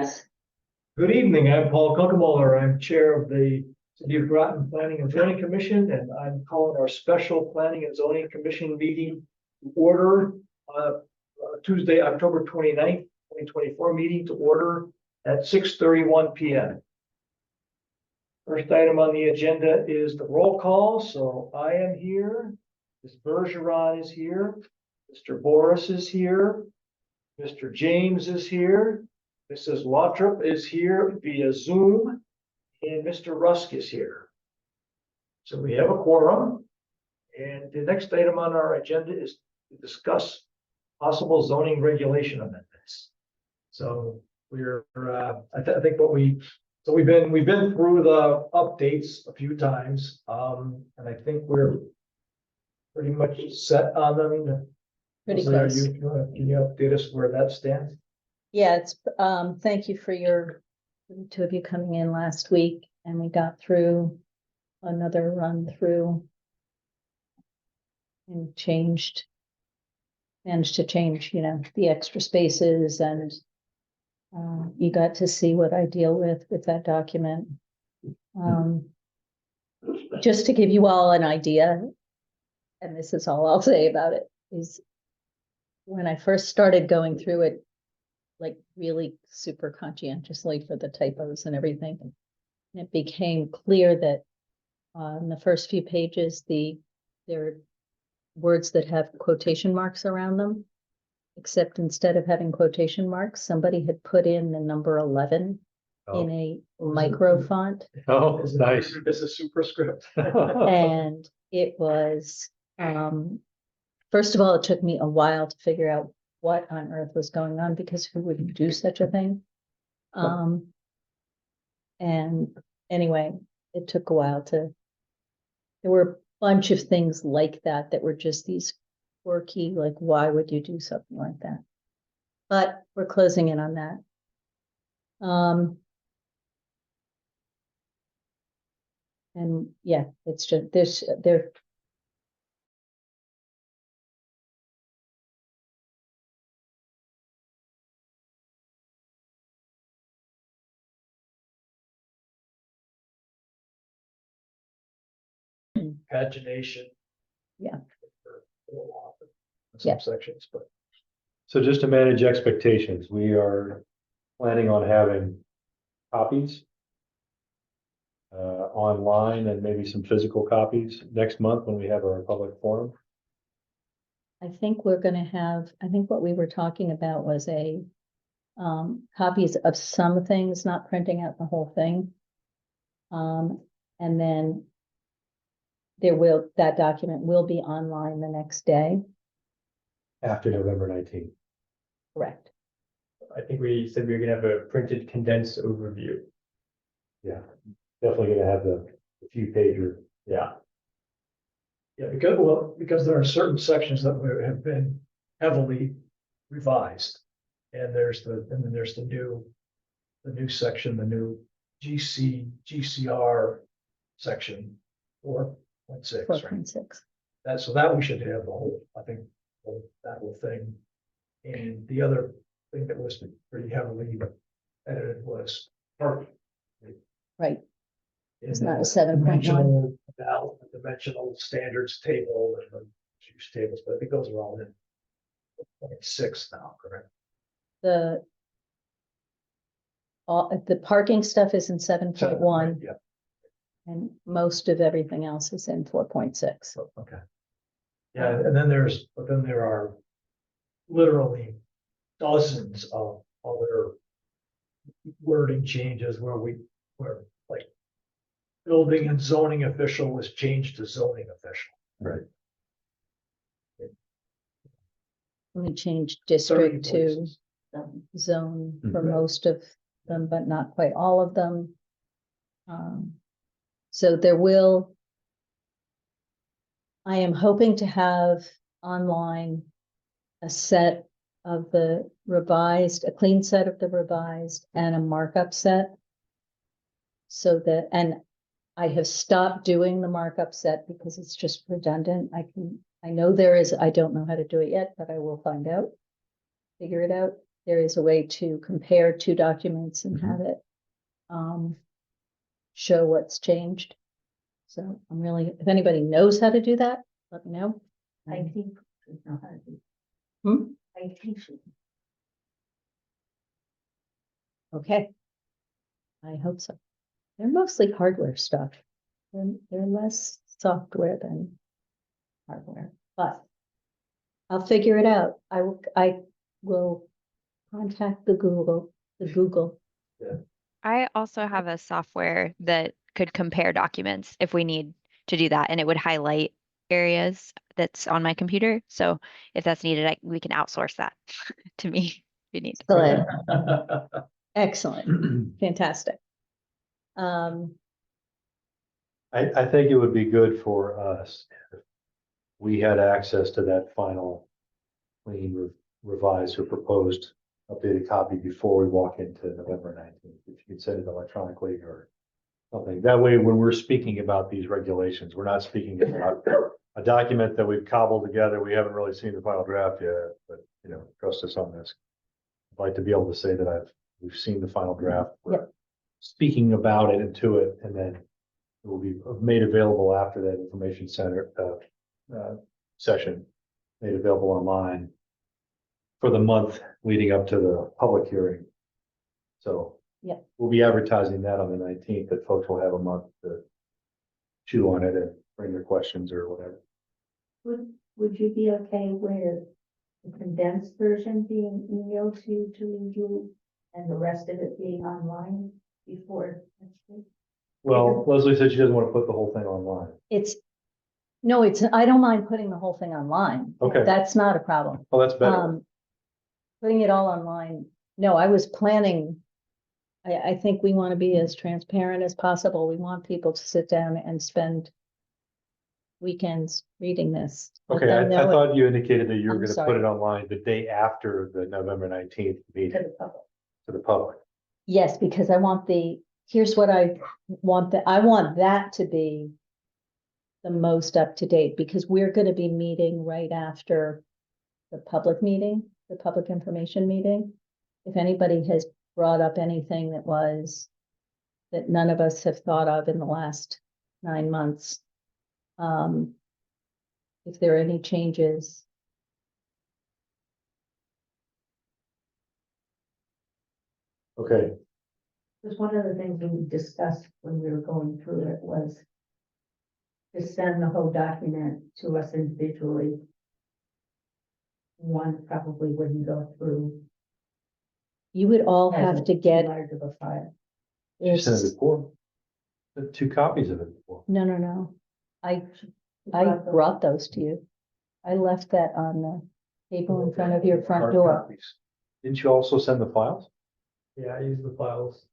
Yes. Good evening, I'm Paul Kunkemuller. I'm Chair of the City of Groton Planning and Zoning Commission, and I'm calling our special Planning and Zoning Commission meeting to order. Tuesday, October 29th, 2024 meeting to order at 6:31 p.m. First item on the agenda is the roll call. So I am here, Ms. Bergeron is here, Mr. Boris is here, Mr. James is here, Mrs. Lothrop is here via Zoom, and Mr. Rusk is here. So we have a quorum, and the next item on our agenda is to discuss possible zoning regulation amendments. So we're, I think we've been through the updates a few times, and I think we're pretty much set on them. Pretty Leslie, close. Can you update us where that stands? Yeah, it's, thank you for the two of you coming in last week, and we got through another run through and managed to change, the extra spaces, and you got to see what I deal with that document. Just to give you all an idea, and this is all I'll say about it, is when I first started going through it, like really super conscientiously for the typos and everything, and it became clear that in the first few pages, there are words that have quotation marks around them, except instead of having quotation marks, somebody had put in the number 11 in a micro font. Oh, it's nice. It's a superscript. And it was, first of all, it took me a while to figure out what on earth was going on, because who would do such a thing? And anyway, it took a while there were a bunch of things like that were just these quirky, like, why would you do something like that? But we're closing in on that. And yeah, it's just there. Pagination. Yeah. Some sections, but So just to manage expectations, we are planning on having copies online and maybe some physical copies next month when we have our public forum. I think we're going to have, I think what we were talking about was copies of some things, not printing out the whole thing. And then that document will be online the next day. After November 19th. Correct. I think we said we were gonna have a printed condensed overview. Yeah, definitely gonna have the few pager. Yeah. yeah, because there are certain sections that have been heavily revised. And then there's the new section, the new GCR section 4.6, right? 4.6. So that we should have the whole, I think, that whole thing. And the other thing that was pretty heavily edited was parking. Right. It's In not a the 7.1. dimensional standards table and the use tables, but I think those are all in 0.6 now, correct? The parking stuff is in 7.1, Yeah, and most of everything else is in 4.6. okay. Yeah, and then there are literally dozens of other wording changes where like building and zoning official was changed to zoning official. Right. We changed 30 district to places. zone for Mhm. most of them, but not quite all of them. So I am hoping to have online a set of the revised, a clean set of the revised, and a markup set. So that, and I have stopped doing the markup set because it's just redundant. I know there is, I don't know how to do it yet, but I will find out, figure it out. there is a way to compare two documents and have it show what's changed. So I'm really, if anybody knows how to do that, let me know. IT should know how to do. Hmm? IT should. Okay. I hope so. They're mostly hardware stuff. They're less software than hardware, but I'll figure it out. I will contact the Google. I also have a software that could compare documents if we need to do that, and it would highlight areas that's on my computer. So if that's needed, we can outsource that to me if you need. Excellent. Excellent. Fantastic. I think it would be good for us if we had access to that final clean, revised or proposed updated copy before we walk into November 19th. If you could send it electronically or something. That way, when we're speaking about these regulations, we're not speaking about a document that we've cobbled together. We haven't really seen the final draft yet, but trust us on this. I'd like to be able to say that we've seen the final draft. We're speaking about it and to it, and then it will be made available after that information center session, made available online for the month leading up to the public hearing. So we'll be advertising that on the 19th, that folks will have a month to chew on it and bring their questions or whatever. Would you be okay with the condensed version being emailed to you to review and the rest of it being online before next week? Well, Leslie said she doesn't want to put the whole thing online. I don't mind putting the whole thing online. Okay. That's not a problem. Oh, that's better. Putting it all online. No, I was planning. I think we want to be as transparent as possible. We want people to sit down and spend weekends reading this. Let Okay, I them know it thought you indicated that you were I'm going to sorry. put it online the day after the November 19th meeting To the public. to the public. Yes, because I want here's what I want I want that to be the most up to date, because we're going to be meeting right after the public meeting, the public information meeting. If anybody has brought up anything that none of us have thought of in the last 9 months, if there are any changes. Okay, Because one of the things we discussed when we were going through it was to send the whole document to us individually. One probably wouldn't go through. You would all as have a to too get, large of a file. you sent it it's, before. The 2 copies of it before. no. I Brought those. brought those to you. I left that on the table in front of your front Hard door. copies. Didn't you also send the files? Yeah, I use the files.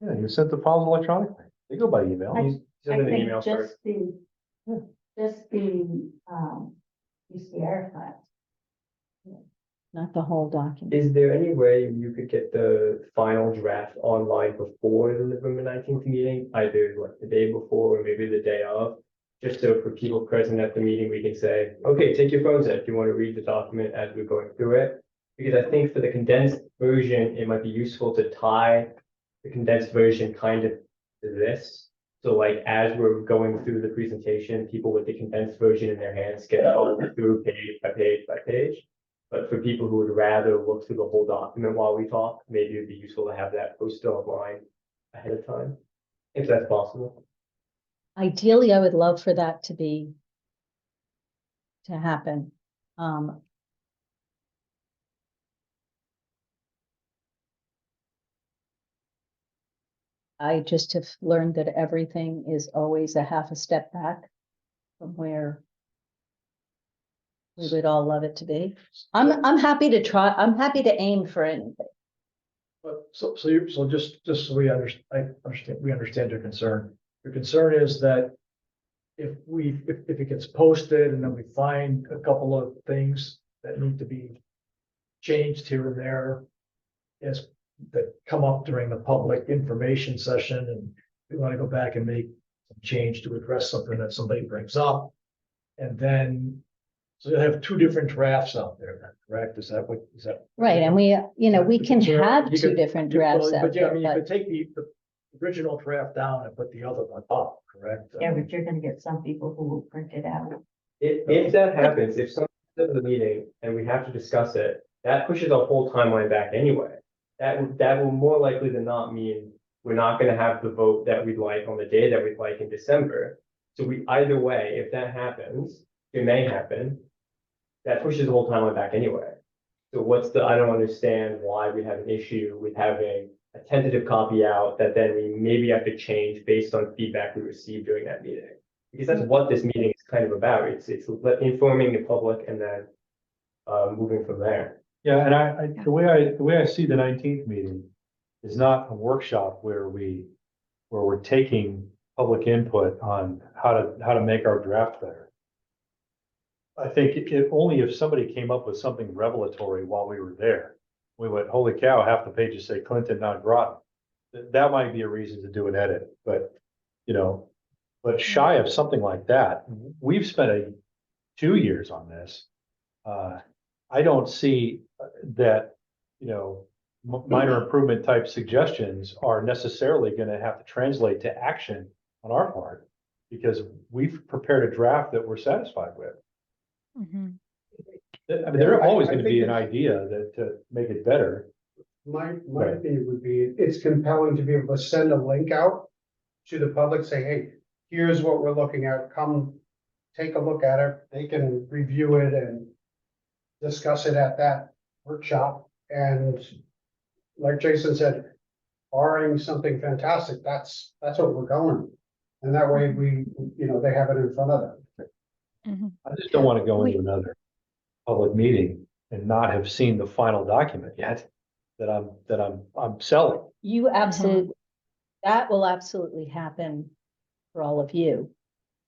Yeah, you sent the files electronically. They go by email. I- Send I an think email just first. just the PCR file. Not the whole document. Is there any way you could get the final draft online before the November 19th meeting, either like the day before or maybe the day of? Just so for people present at the meeting, we can say, okay, take your phones out if you want to read the document as we're going through it. Because I think for the condensed version, it might be useful to tie the condensed version kind of to this. So like as we're going through the presentation, people with the condensed version in their hands get going through page by page by page. But for people who would rather look through the whole document while we talk, maybe it'd be useful to have that posted online ahead of time, if that's possible. Ideally, I would love for that to happen. I just have learned that everything is always a half a step back from where we would all love it to be. I'm happy to try. I'm happy to aim for anything. But so just so we understand your concern. Your concern is that if it gets posted and then we find a couple of things that need to be changed here and there, that come up during the public information session, and we want to go back and make some change to address something that somebody brings up. And then So you'll have two different drafts out there, then, correct? Is that? Right, and we, you know, we can So have you two could- different you- well, drafts out But yeah, I there, mean, you but could take the original draft down and put the other one up, correct? Yeah, but you're gonna get some people who will print it out. If that happens, if someone does the meeting and we have to discuss it, that pushes our whole timeline back anyway. That will more likely than not mean we're not gonna have the vote that we'd like on the day that we'd like in December. So either way, if that happens, it may happen, that pushes the whole timeline back anyway. So I don't understand why we have an issue with having a tentative copy out that then we maybe have to change based on feedback we received during that meeting. Because that's what this meeting is kind of about. It's informing the public and then moving from there. Yeah, and the way I see the 19th meeting is not a workshop where we're taking public input on how to make our draft better. I think only if somebody came up with something revelatory while we were there, we went, holy cow, half the pages say Clinton, not Groton. That might be a reason to do an edit, but but shy of something like that, we've spent 2 years on this. I don't see that, minor improvement type suggestions are necessarily going to have to translate to action on our part because we've prepared a draft that we're satisfied with. Mhm. I mean, there's always I going to think be an it's- idea that to make it better. My Right. opinion would be, it's compelling to be able to send a link out to the public, say, hey, here's what we're looking at, come take a look at it, they can review it and discuss it at that workshop, and like Jason said, barring something fantastic, that's what we're going. And that way they have it in front of them. Mhm. I just don't want to go We- into another public meeting and not have seen the final document yet that I'm selling. you absolutely, that will absolutely happen for all of you.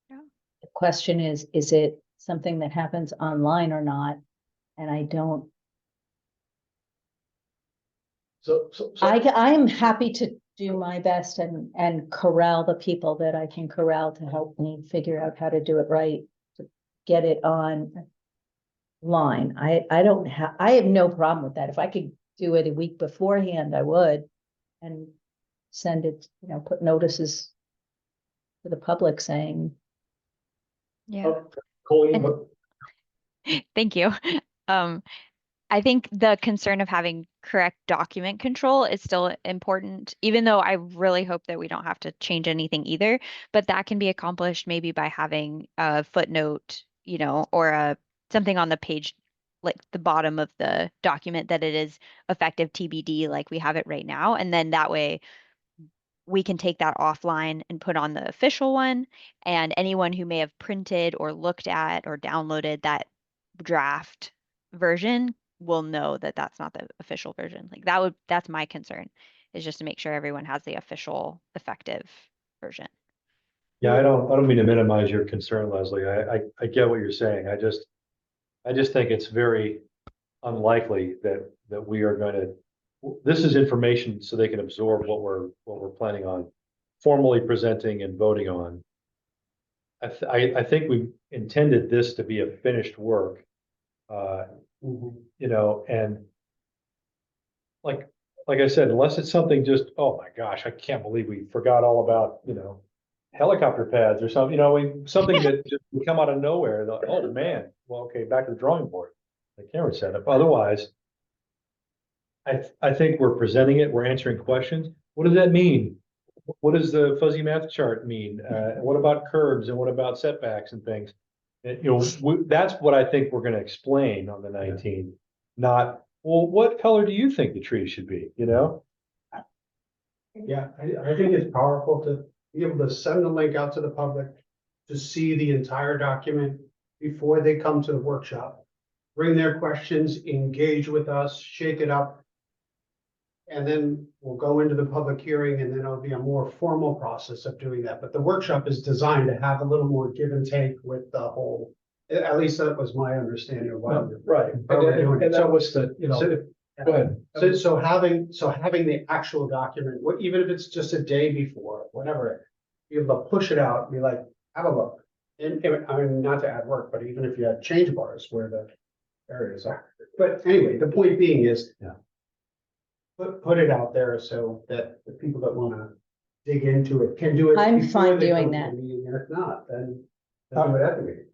Yeah. The question is it something that happens online or not? And I don't, So. I'm happy to do my best and corral the people that I can corral to help me figure out how to do it right, to get it on line. I have no problem with that. If I could do it a week beforehand, I would. And send it, put notices to the public saying, Yeah. Colleen, And- what- Thank you. Um, I think the concern of having correct document control is still important, even though I really hope that we don't have to change anything either. But that can be accomplished maybe by having a footnote, or something on the page, like the bottom of the document that it is effective TBD, like we have it right now. And then that way we can take that offline and put on the official one. And anyone who may have printed or looked at or downloaded that draft version will know that that's not the official version. Like that's my concern, is just to make sure everyone has the official effective version. Yeah, I don't mean to minimize your concern, Leslie. I get what you're saying. I just think it's very unlikely that we are going to, this is information so they can absorb what we're planning on formally presenting and voting on. I think we intended this to be a finished work, and like I said, unless it's something just, oh my gosh, I can't believe we forgot all about, helicopter pads or something, something that just would come out of nowhere. Oh man, well, okay, back to the drawing board, the camera setup. Otherwise, I think we're presenting it, we're answering questions. What does that mean? What does the fuzzy math chart mean? What about curbs and what about setbacks and things? And, that's what I think we're going to explain on the 19th, not, well, what color do you think the tree should be, Yeah, I think it's powerful to be able to send the link out to the public to see the entire document before they come to the workshop. Bring their questions, engage with us, shake it up. And then we'll go into the public hearing, and then it'll be a more formal process of doing that. But the workshop is designed to have a little more give and take with the whole, at least that was my understanding of why. right, How we're doing it. and that was the, go ahead. So having the actual document, even if it's just a day before, whatever, be able to push it out, and be like, have a look. And I mean, not to add work, but even if you had change bars where the areas are. But anyway, the point being is. Yeah. Put it out there so that the people that wanna dig into it can do it. I'm before fine they doing come to that. the meeting, and if not, then do it at the meeting.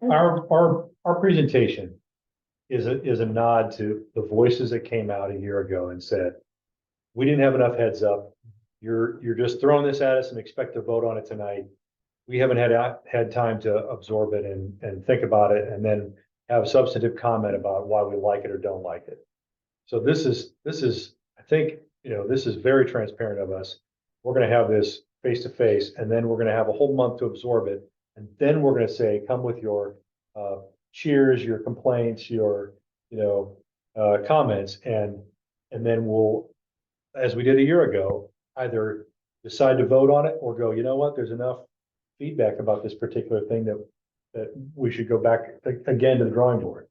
Our presentation is a nod to the voices that came out a year ago and said, we didn't have enough heads up. You're just throwing this at us and expect to vote on it tonight. We haven't had time to absorb it and think about it and then have substantive comment about why we like it or don't like it. So this is, I think, this is very transparent of us. We're gonna have this face to face, and then we're gonna have a whole month to absorb it. And then we're gonna say, come with your cheers, your complaints, your, comments, and then we'll, as we did a year ago, either decide to vote on it or go, you know what, there's enough feedback about this particular thing that we should go back again to the drawing board.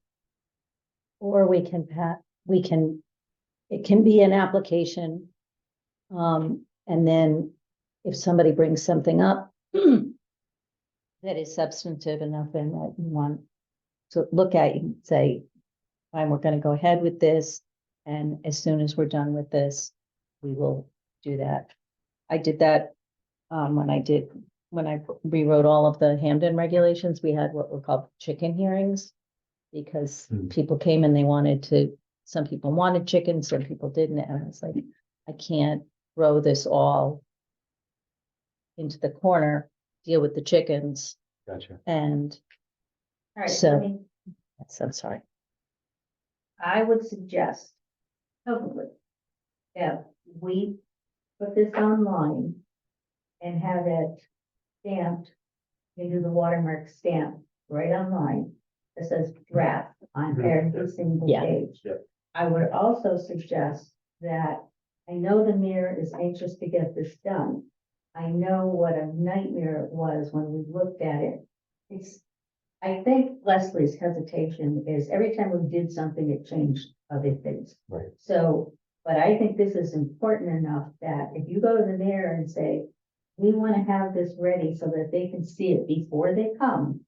Or it can be an application. And then if somebody brings something up that is substantive enough and that you want to look at, you can say, fine, we're gonna go ahead with this. And as soon as we're done with this, we will do that. I did that when I rewrote all of the Hamden regulations. We had what were called chicken hearings. Because people came and some people wanted chicken, some people didn't, and I was like, I can't throw this all into the corner, deal with the chickens, Gotcha. and All right, So- I'm sorry. I would suggest, hopefully, that we put this online and have it stamped, into the watermark stamp right online. That says draft on every single Yeah. page. Yep. I would also suggest that, I know the mayor is anxious to get this done. I know what a nightmare it was when we looked at it. I think Leslie's hesitation is every time we did something, it changed other things. Right. So, but I think this is important enough that if you go to the mayor and say, we want to have this ready so that they can see it before they come,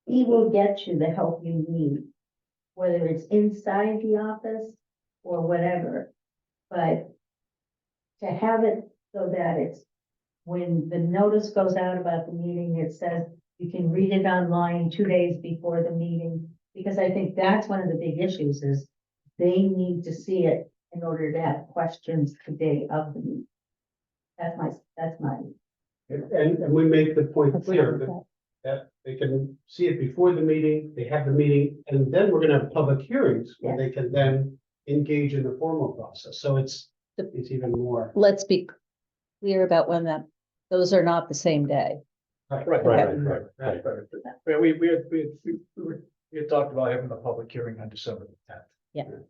he will get you the help you need, whether it's inside the office or whatever. But to have it so that it's, when the notice goes out about the meeting, it says you can read it online 2 days before the meeting. Because I think that's one of the big issues is they need to see it in order to have questions the day of the meeting. That's my. And we make the point That's clear fine with that they can see it before the meeting, they have the meeting, and then we're gonna have public hearings where they can then engage in the formal process. So it's even more. Let's be clear about those are not the same day. Right. Right. Yeah, we had talked about having the public hearing on December the 10th.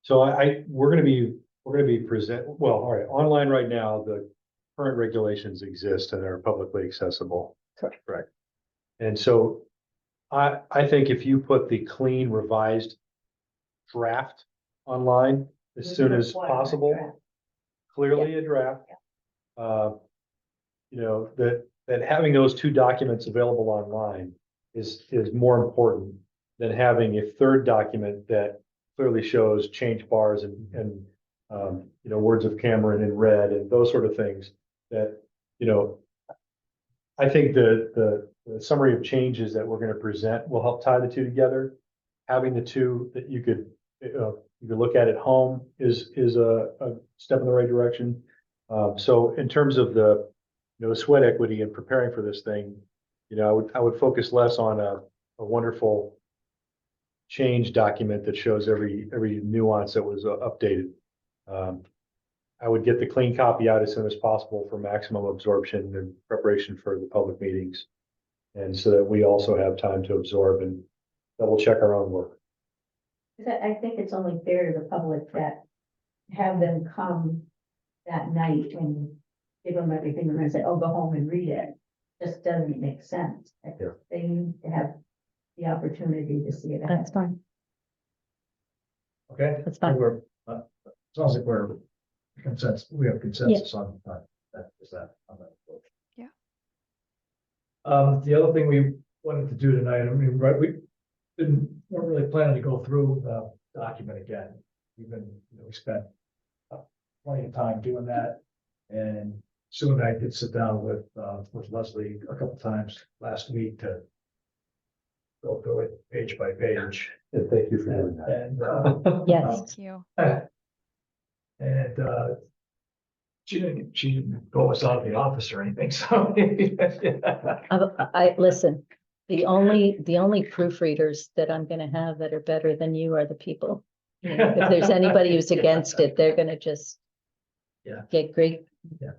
So we're gonna be all right, online right now, the current regulations exist and are publicly accessible. Correct. And so I think if you put the clean revised draft online as soon as possible, clearly a draft. That having those two documents available online is more important than having a third document that clearly shows change bars and words of Cameron in red and those sort of things that, I think the summary of changes that we're going to present will help tie the two together. Having the two that you could look at home is a step in the right direction. So in terms of the sweat equity and preparing for this thing, I would focus less on a wonderful change document that shows every nuance that was updated. I would get the clean copy out as soon as possible for maximum absorption and preparation for the public meetings. And so that we also have time to absorb and double check our own work. I think it's only fair to the public that have them come that night and give them everything and then say, oh, go home and read it. Just doesn't make sense. Yeah. They need to have the opportunity to see it. That's fine. Okay. That's fine. Sounds like we have consensus on that. Is that on that approach? Yeah. The other thing we wanted to do tonight. I mean, right, weren't really planning to go through the document again. We spent plenty of time doing that. And Sue and I did sit down with Leslie a couple times last week to go through it page by page. And thank you for doing that. And, Yes. Thank you. and, she didn't go us out of the office or anything, so. Listen, the only proofreaders that I'm gonna have that are better than you are the people. You know, if there's anybody who's against it, they're gonna just Yeah. get great Yeah.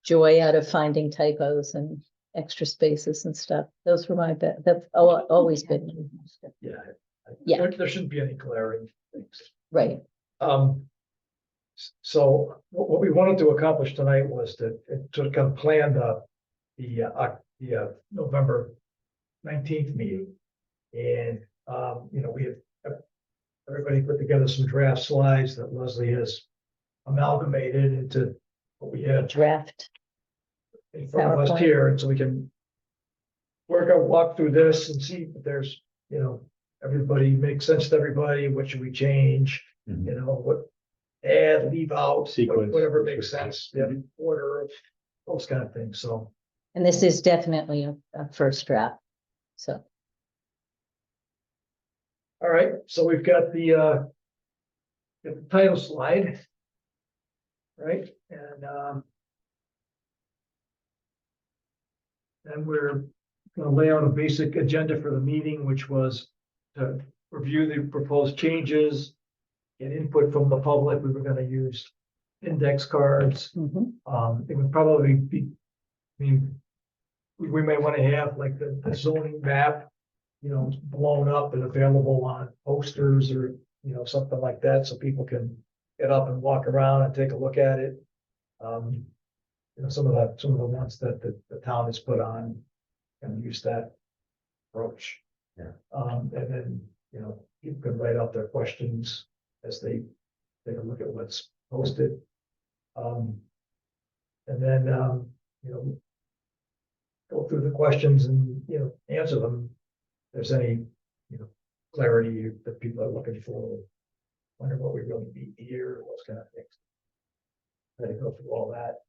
joy out of finding typos and extra spaces and stuff. Those were my bet. That's always been, Yeah. Yeah. There shouldn't be any glaring things. right. So what we wanted to accomplish tonight was to kind of plan the November 19th meeting. And, we have everybody put together some draft slides that Leslie has amalgamated into what we had Draft. in front of us PowerPoint. here, and so we can walk through this and see if there's, everybody makes sense to everybody, what should we change, Mhm. what add, leave out, Sequence. whatever makes sense, order of those kind of things, so. And this is definitely a first draft. So, All right, so we've got the title slide. Right, and we're gonna lay out a basic agenda for the meeting, which was to review the proposed changes, get input from the public. We were gonna use index cards. mhm. It would probably be, I mean, we may want to have like the zoning map, blown up and available on posters or, something like that, so people can get up and walk around and take a look at it. Some of the ones that the town has put on, and use that approach. Yeah. And then, people can write out their questions as they take a look at what's posted. And then, go through the questions and, answer them. If there's any, clarity that people are looking for, wonder what we really need here, what's kind of things. Try to go through all that.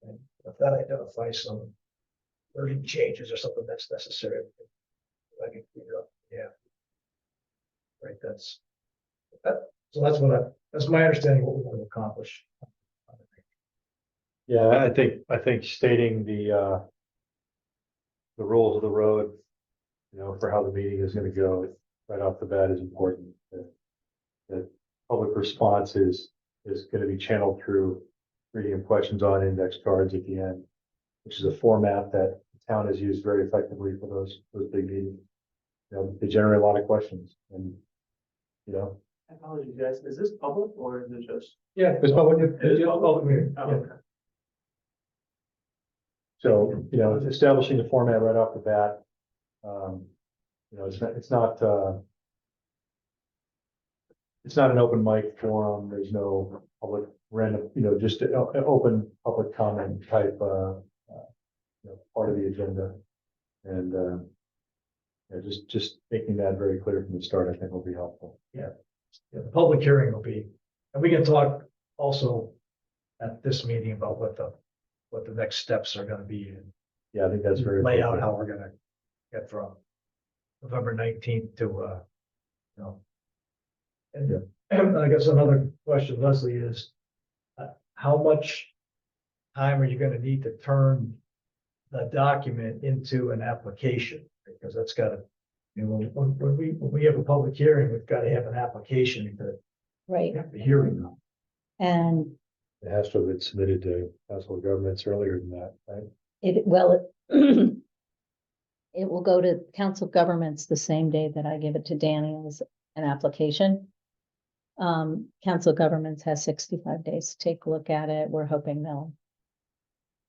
And if that identifies some wording changes or something that's necessary, I can figure out, yeah. Right, so that's my understanding of what we want to accomplish. Yeah, I think stating the rules of the road, for how the meeting is gonna go right off the bat is important. That public response is gonna be channeled through reading of questions on index cards at the end, which is a format that the town has used very effectively for those big meetings. They generate a lot of questions and, I apologize, guys. Is this public or is it just? Yeah, it's public, It is public meeting, Oh, yeah. okay. so, establishing the format right off the bat. It's not an open mic forum. There's no public random, just an open public comment type, part of the agenda. And, just making that very clear from the start, I think will be helpful. Yeah, the public hearing will be, and we can talk also at this meeting about what the next steps are gonna be and Yeah, I think that's very. lay out appropriate. how we're gonna get from November 19th to, and I guess another question, Leslie, is how much time are you gonna need to turn the document into an application? Because that's gotta, when we have a public hearing, we've gotta have an application to Right. have the hearing. And It has to have been submitted to council of governments earlier than that, right? it will go to council of governments the same day that I give it to Danny as an application. Council of governments has 65 days to take a look at it. We're hoping they'll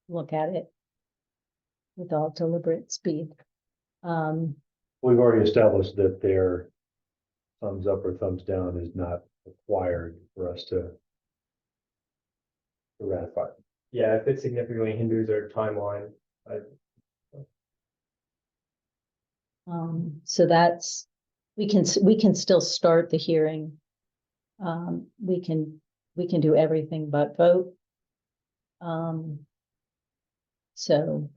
look at it with all deliberate speed. We've already established that their thumbs up or thumbs down is not required for us to ratify. Yeah, if it significantly hinders our timeline, So that's, we can still start the hearing. We can do everything but vote. So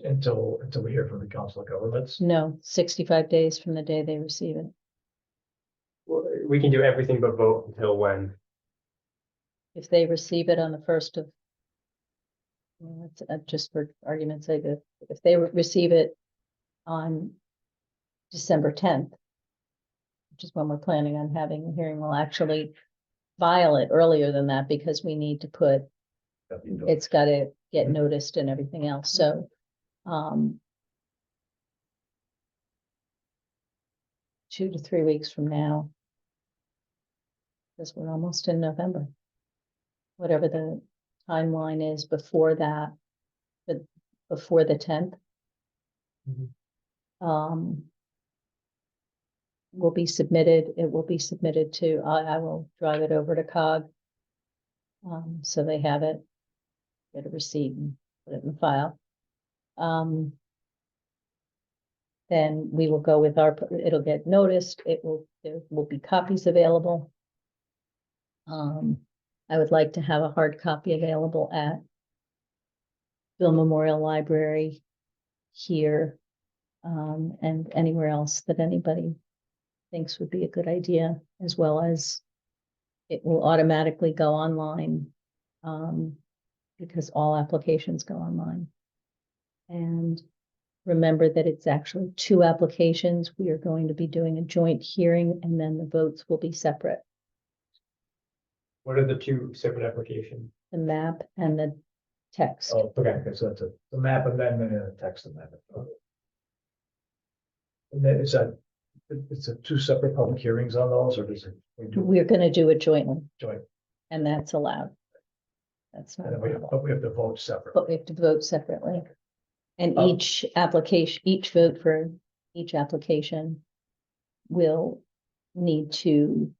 Until we hear from the Council of Governments. no, 65 days from the day they receive it. Well, we can do everything but vote until when? If they receive it on the first of, well, it's, just for argument's sake, if they receive it on December 10th, which is when we're planning on having the hearing, we'll actually file it earlier than that because we need to put, it's got to get noticed and everything else. So, 2 to 3 weeks from now, because we're almost in November. Whatever the timeline is before that, but before the 10th. Will be submitted, it will be submitted to, I will drive it over to COG. So they have it, get a receipt and put it in the file. Then we will go with our, it'll get noticed, there will be copies available. I would like to have a hard copy available at Bill Memorial Library here, and anywhere else that anybody thinks would be a good idea, as well as it will automatically go online, because all applications go online. And remember that it's actually 2 applications. We are going to be doing a joint hearing and then the votes will be separate. What are the 2 separate applications? The map and the text. Oh, okay, so that's a map amendment and a text amendment. And then it's a 2 separate public hearings on those, or does it? We're going to do it jointly Joint, and that's allowed. That's not, and then but we have to vote separately. but we have to vote separately. And Oh. each application, each vote for each application will need to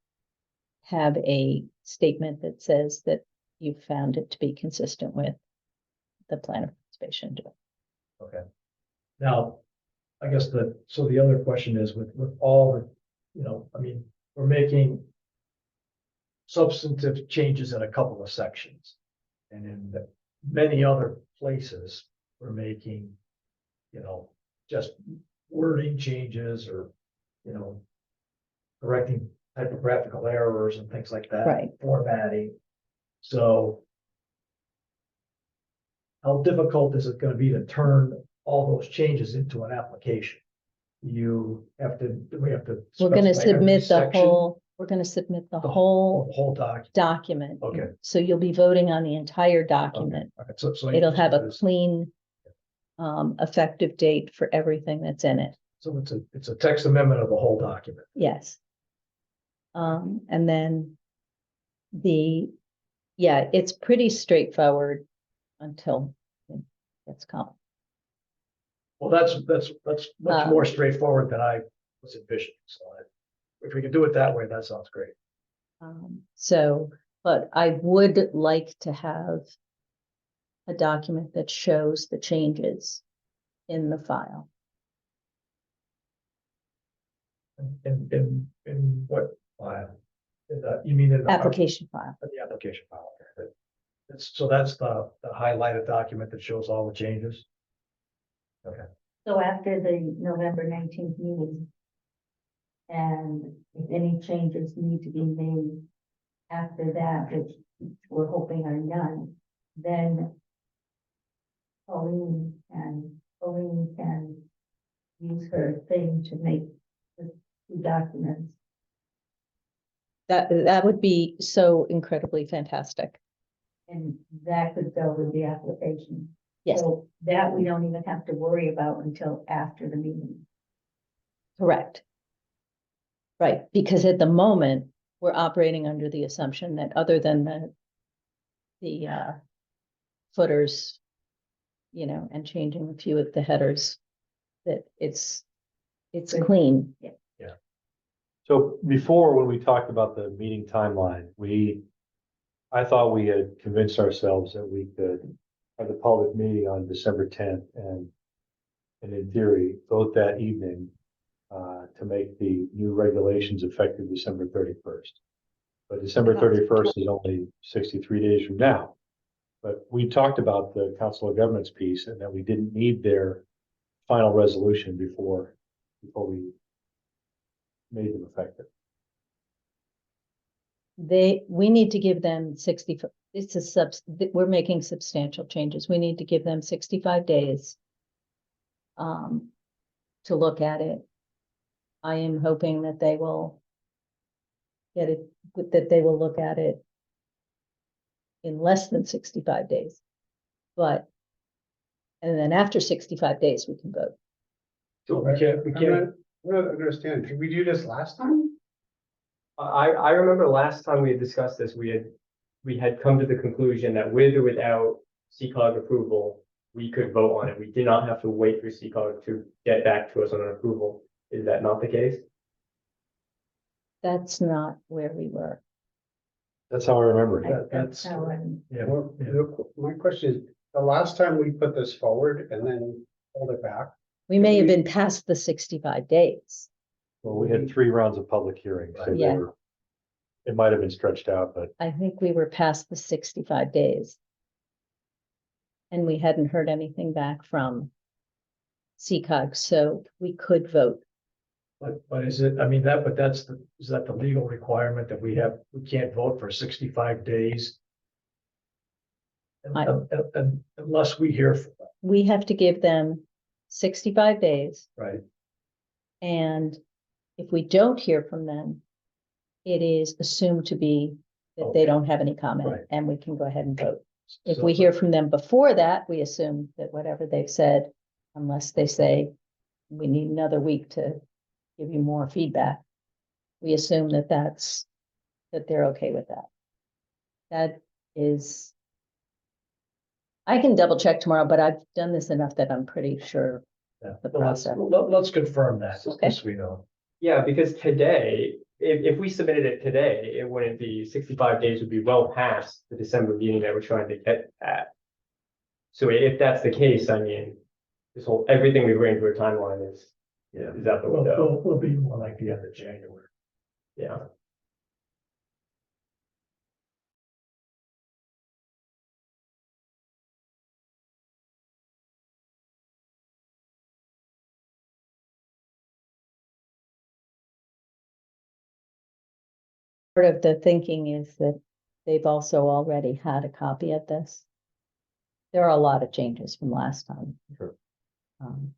have a statement that says that you found it to be consistent with the plan of participation. Okay. Now, I guess so the other question is with all the, I mean, we're making substantive changes in a couple of sections. And in many other places, we're making, just wording changes or, correcting typographical errors and things like that. Right. Formatting. So how difficult is it going to be to turn all those changes into an application? We have to. We're going to specify every submit the section? whole, we're going to submit the whole Whole document. document. Okay. So you'll be voting on the entire document. Okay. So It'll have a it's- clean, effective date for everything that's in it. So it's a text amendment of the whole document. Yes. And then it's pretty straightforward until it's come. Well, that's much more straightforward than I was envisioning. So if we can do it that way, that sounds great. So, but I would like to have a document that shows the changes in the file. In what file? You mean in the Application file. in the application file? Okay. So that's the highlighted document that shows all the changes. Okay. So after the November 19th meeting, and if any changes need to be made after that, which we're hoping are none, then Pauline can use her thing to make the 2 documents. That would be so incredibly fantastic. And that could go with the application. Yes, So that we don't even have to worry about until after the meeting. correct. Right, because at the moment, we're operating under the assumption that other than the footers, and changing a few of the headers, that it's clean. So before, when we talked about the meeting timeline, I thought we had convinced ourselves that we could have the public meeting on December 10th and and in theory, vote that evening to make the new regulations effective December 31st. But December That's 31st is only 63 days from now. But we talked about the Council of Governments piece and that we didn't need their final resolution before we made them effective. We need to give them 60, we're making substantial changes. We need to give them 65 days to look at it. I am hoping that they will get it, that they will look at it in less than 65 days. But, and then after 65 days, we can vote. So we can't, I don't understand. Did we do this last time? I remember last time we had discussed this, we had come to the conclusion that with or without CCOG approval, we could vote on it. We did not have to wait for CCOG to get back to us on an approval. Is that not the case? That's not where we were. That's how I remember it. that's, how I'm- yeah, Well, yeah. my question is, the last time we put this forward and then pulled it back, We may have been past the 65 days. Well, we had 3 rounds of public hearings, so Yeah. it might have been stretched out, but I think we were past the 65 days. And we hadn't heard anything back from CCOG, so we could vote. But is it, I mean, is that the legal requirement that we can't vote for 65 days? Unless we hear, We have to give them 65 days, right, and if we don't hear from them, it is assumed to be that they Okay. don't have any comment, Right. and we can go ahead and vote. If So- we hear from them before that, we assume that whatever they've said, unless they say we need another week to give you more feedback, we assume that that they're okay with that. That is, I can double check tomorrow, but I've done this enough that I'm pretty sure. yeah. The Well, process. let's confirm that, Okay. just so we know. Yeah, because today, if we submitted it today, it wouldn't be 65 days would be well past the December meeting that we're trying to get at. So if that's the case, I mean, everything we bring to a timeline is out the window. We'll be more like the end of January. Yeah. Part of the thinking is that they've also already had a copy of this. There are a lot of changes from last time. Sure. Um,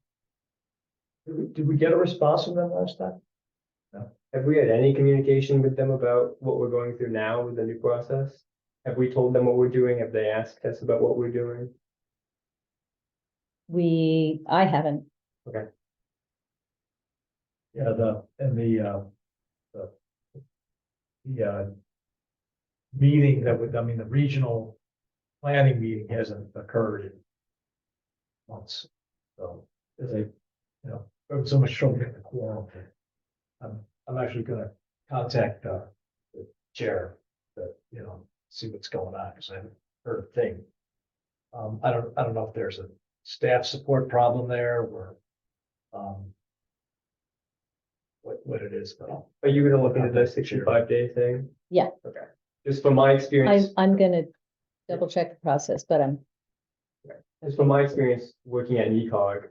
Did we get a response from them last time? Have we had any communication with them about what we're going through now with the new process? Have we told them what we're doing? Have they asked us about what we're doing? I haven't, Yeah, the meeting the regional planning meeting hasn't occurred in months. So, there was so much trouble getting the quorum. I'm actually gonna contact, the chair, see what's going on, because I haven't heard a thing. I don't know if there's a staff support problem there, or, what it is, but Are you gonna look into the 65-day thing? Yeah. Okay. Just from my experience, I'm gonna double check the process, but just from my experience working at NECOG,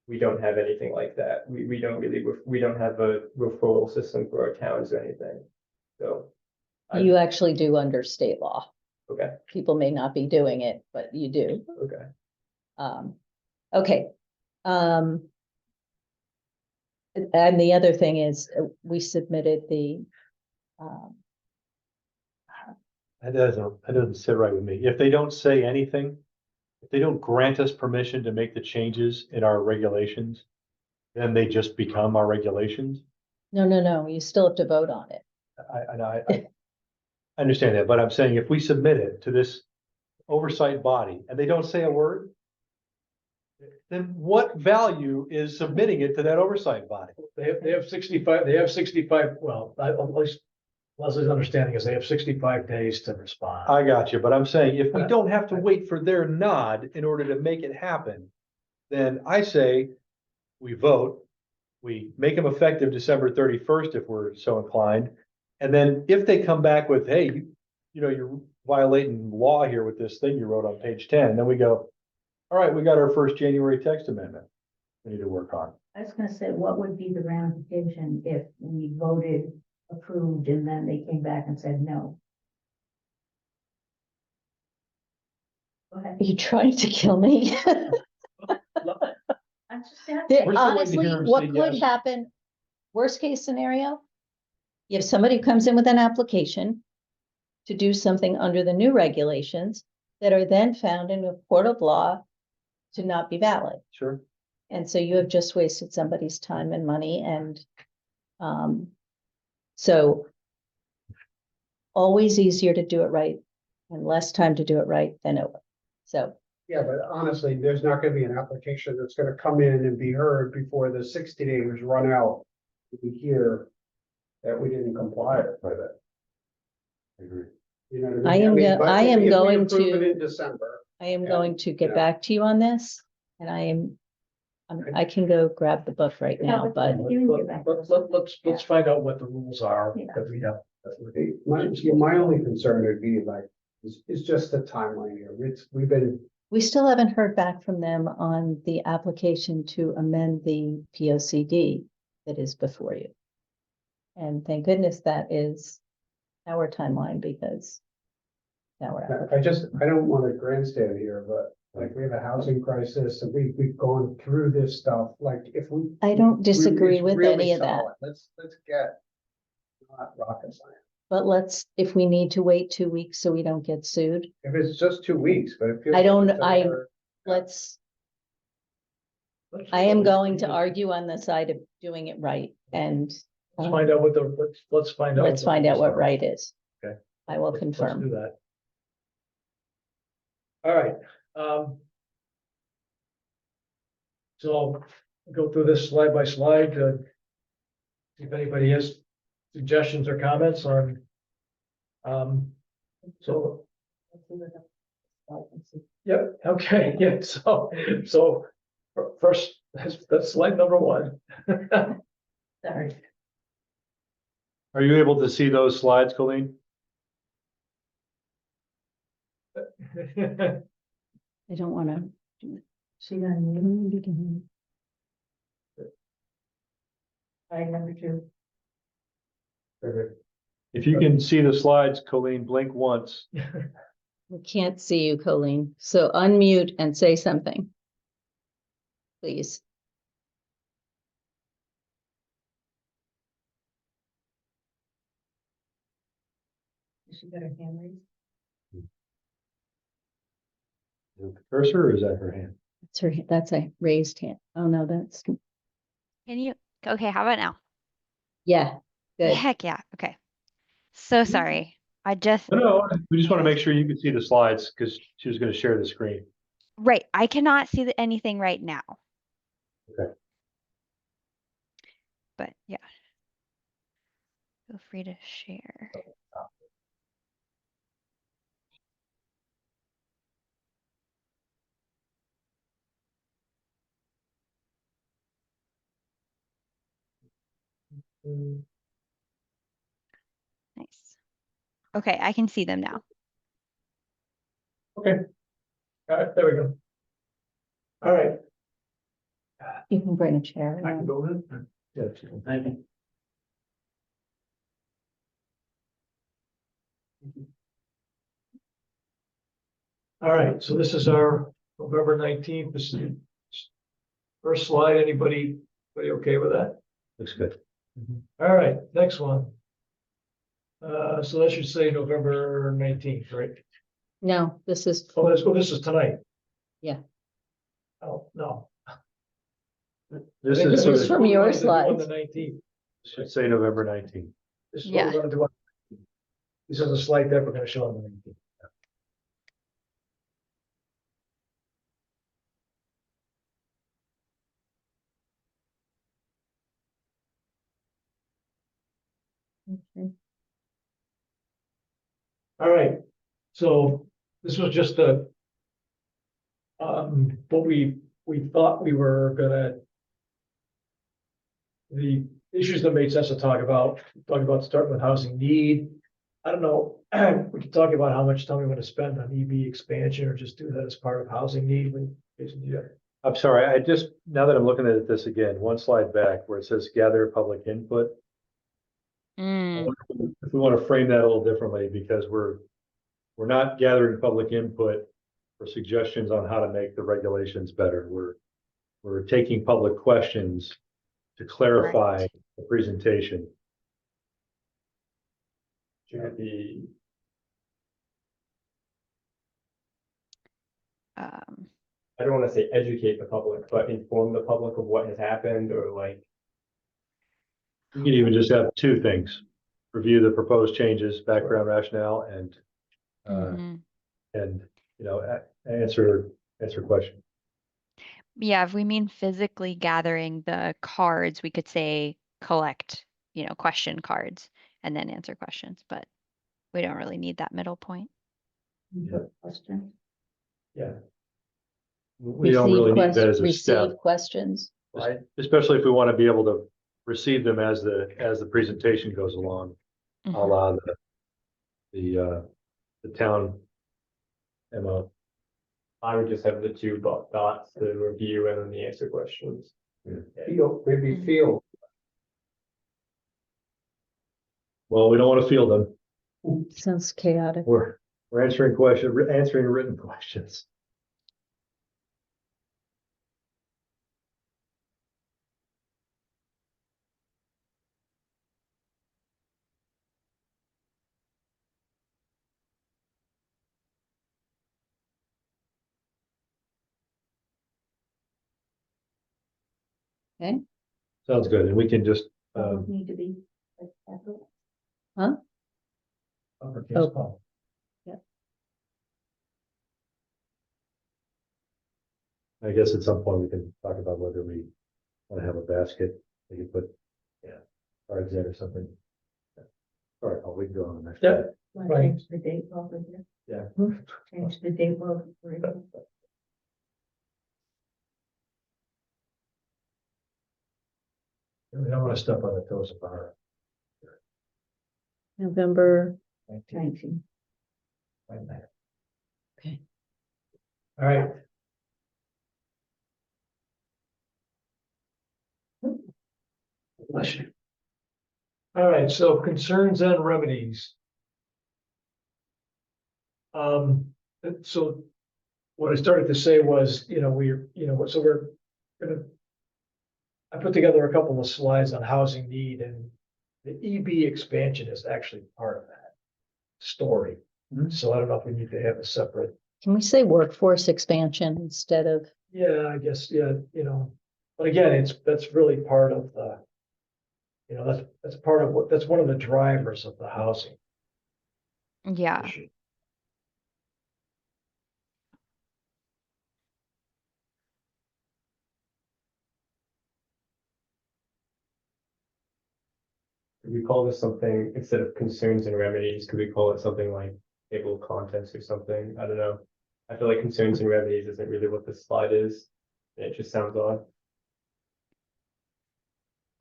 we don't have anything like that. We don't really, we don't have a referral system for our towns or anything. So, you actually do under state law. okay, People may not be doing it, but you do. okay. Okay. And the other thing is, we submitted that doesn't sit right with me. If they don't say anything, if they don't grant us permission to make the changes in our regulations, then they just become our regulations. no, you still have to vote on it. I understand that, but I'm saying if we submit it to this oversight body and they don't say a word, then what value is submitting it to that oversight body? they have 65, well, at least Leslie's understanding is they have 65 days to respond. I got you, but I'm saying if we don't have to wait for their nod in order to make it happen, then I say we vote, we make them effective December 31st if we're so inclined. And then if they come back with, hey, you know, you're violating law here with this thing you wrote on page 10, then we go, all right, we got our first January text amendment we need to work on. I was gonna say, what would be the ramification if we voted approved and then they came back and said no? Go ahead. Are you trying to kill me? I'm just asking. There- We're still waiting to honestly, hear 'em what say could yes. happen, worst case scenario? You have somebody who comes in with an application to do something under the new regulations that are then found in a court of law to not be valid. Sure. And so you have just wasted somebody's time and money and, so always easier to do it right and less time to do it right than over. So, Yeah, but honestly, there's not gonna be an application that's gonna come in and be heard before the 60 days run out. We hear that we didn't comply with it. I agree. You know what I am mean? go- But I am if we going approve it to- In December, I am Yeah, going to get yeah. back to you on this and I can go grab the book right now, but You can get back to us. Let's find out what the rules are Yeah. that we have. my only concern would be like, is just the timeline here. We've been, we still haven't heard back from them on the application to amend the P O C D that is before you. And thank goodness that is our timeline because now we're at. I don't want to grandstand here, but like we have a housing crisis and we've gone through this stuff, like if we. I don't disagree it's with really any of that. solid. Let's get. Not rocket science. But let's, if we need to wait 2 weeks so we don't get sued, If it's just 2 weeks, but it feels. I don't- like it's I- another- let's, I am going to argue on the side of doing it right and Let's find out what let's find out. let's find out the what rules are. right is. Okay. I will Let's confirm. do that. All right, so go through this slide by slide, see if anybody has suggestions or comments on. So, yep, okay, yeah, so first, that's slide number one. Sorry. Are you able to see those slides, Colleen? I don't want to. She got you. Slide number 2. If you can see the slides, Colleen, blink once. We can't see you, Colleen, so unmute and say something. Please. She got her hand raised. Is it the cursor or is that her hand? That's a raised hand. Oh, no, that's, Can you, okay, how about now? yeah, good. Heck yeah, okay. So sorry, I just, No, we just want to make sure you can see the slides because she was going to share the screen. right, I cannot see anything right now. Okay. But yeah. Feel free to share. Nice. Okay, I can see them now. Okay. All right, there we go. All right. You can bring a chair. I can around. go in. Yeah, thank you. All right, so this is our November 19th. This is the first slide. Anybody okay with that? Looks good. All right, next one. So that should say November 19th, right? No, this is, Oh, this is tonight. Yeah. Oh, no. This I think is This is sort of- from your what we're gonna do on slides. The 19th. should say November 19th. This is Yeah. what we're gonna do. This is a slide that we're gonna show on the 19th. All right, so this was just what we thought we were gonna the issues that made sense to talk about starting with housing need. I don't know, we could talk about how much time we want to spend on EV expansion or just do that as part of housing need. I'm sorry, now that I'm looking at this again, one slide back where it says gather public input. I Mm, wonder if we want to frame that a little differently, because we're not gathering public input for suggestions on how to make the regulations better. We're taking public questions to clarify Right. the presentation. Should be, um, I don't wanna say educate the public, but inform the public of what has happened, or like, You can even just have two things: review the proposed changes, background rationale, and mhm. you know, answer questions. Yeah, if we mean physically gathering the cards, we could say collect, question cards and then answer questions, but we don't really need that middle point. Question. Yeah. We don't really need that as a step, Receive questions. Right. especially if we want to be able to receive them as the presentation goes along, a Mhm. la the town MO. I would just have the two dots, the review and then the answer questions. Mhm. feel. Well, we don't want to field them. Sounds chaotic. We're answering answering written questions. Okay, Sounds good. And we can just, Public need to be. huh? Uppercase Oh. Paul. I guess at some point we can talk about whether we want to have a basket. We can put, cards in or something. All right, we can go on the next. Yeah. Want Right. to change the date over here? Yeah. Change the date over. We don't want to step on the toes of our. November, 19. Right there. okay. All right. Bless you. All right, so concerns and remedies. So what I started to say was, so we're gonna. I put together a couple of slides on housing need, and the EB expansion is actually part of that story. Mhm. So I don't know if we need to have a separate. Can we say workforce expansion instead of, Yeah, I guess, yeah, but again, that's really part of the. That's part of that's one of the drivers of the housing Yeah, issue. Could we call this something, instead of concerns and remedies, could we call it something like table of contents or something? I don't know. I feel like concerns and remedies isn't really what this slide is. It just sounds odd.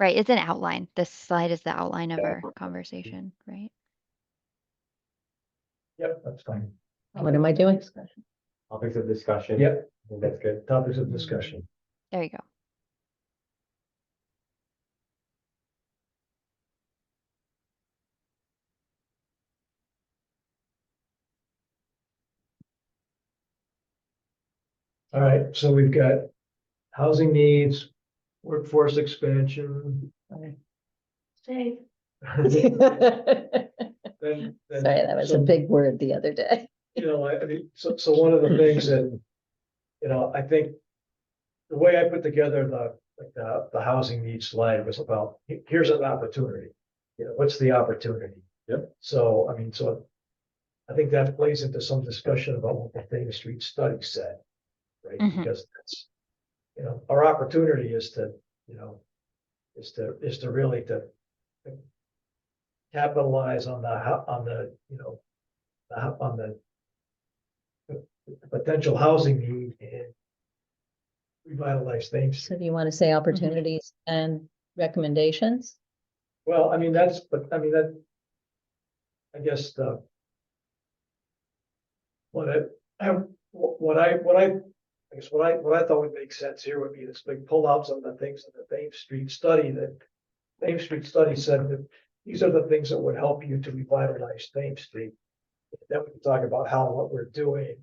right. It's an outline. This slide is the outline of our conversation, right? Yep, that's fine. what am I doing? Topics of discussion. Yep, I think that's good. topics of discussion. There you go. All right, so we've got housing needs, workforce expansion. Safe. Sorry, Then that was a some- big word the other day. I mean, so one of the things that, I think the way I put together the housing needs slide was about, here's an opportunity. What's the opportunity? Yep. So, I mean, I think that plays into some discussion about what the Famous Street study said, right? Mhm. Because that's, our opportunity is to, is to really to capitalize on the potential housing need and revitalize things. So do you want to say opportunities and recommendations? Well, I mean, that's, but I mean, that. I guess what I guess what I thought would make sense here would be this big pull out some of the things in the Thames Street study that. Thames Street study said that these are the things that would help you to revitalize Thames Street. Then we can talk about how what we're doing.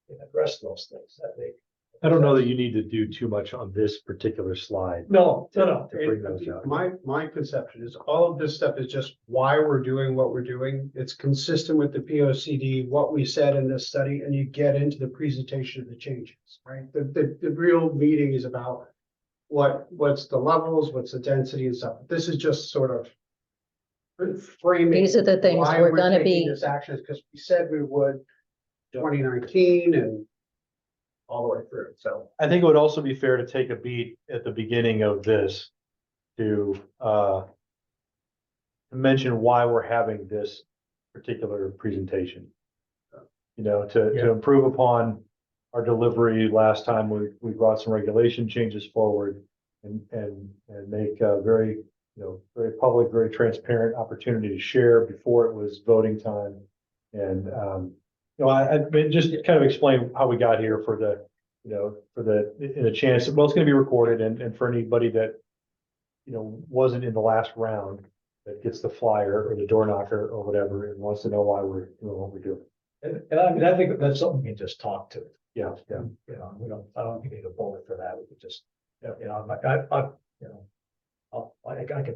And address those things that they. I don't know that you need to do too much on this particular slide. No. To bring those out. My conception is all of this stuff is just why we're doing what we're doing. It's consistent with the POCD, what we said in this study, and you get into the presentation of the changes, right? The real meeting is about what's the levels, what's the density and stuff. This is just sort of framing. These are the things why we're gonna taking be- This action, because we said we would 2019 and all the way through, so. I think it would also be fair to take a beat at the beginning of this to mention why we're having this particular presentation. You know, to improve upon our delivery last time, we brought some regulation changes forward and make a very, very public, very transparent opportunity to share before it was voting time. And, I just kind of explain how we got here for the, in a chance, well, it's gonna be recorded and for anybody that, wasn't in the last round that gets the flyer or the door knocker or whatever and wants to know why we're doing what we're doing. And I mean, I think that's something we can just talk to. Yeah. I don't think we need a bullet for that. We could just, I can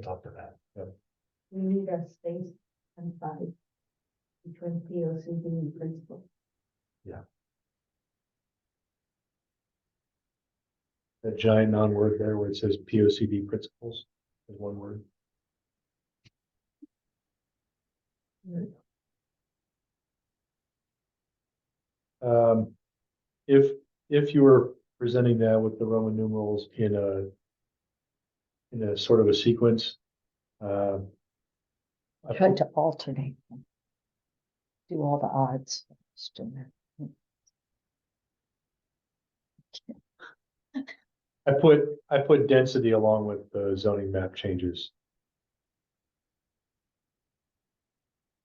talk to that. We need a space and five between POCD and principal. That giant non-word there where it says POCD principles is one word. If you were presenting that with the Roman numerals in a sort of a sequence, I Tried to alternate them. Do all the odds. Just doing that. I put density along with the zoning map changes.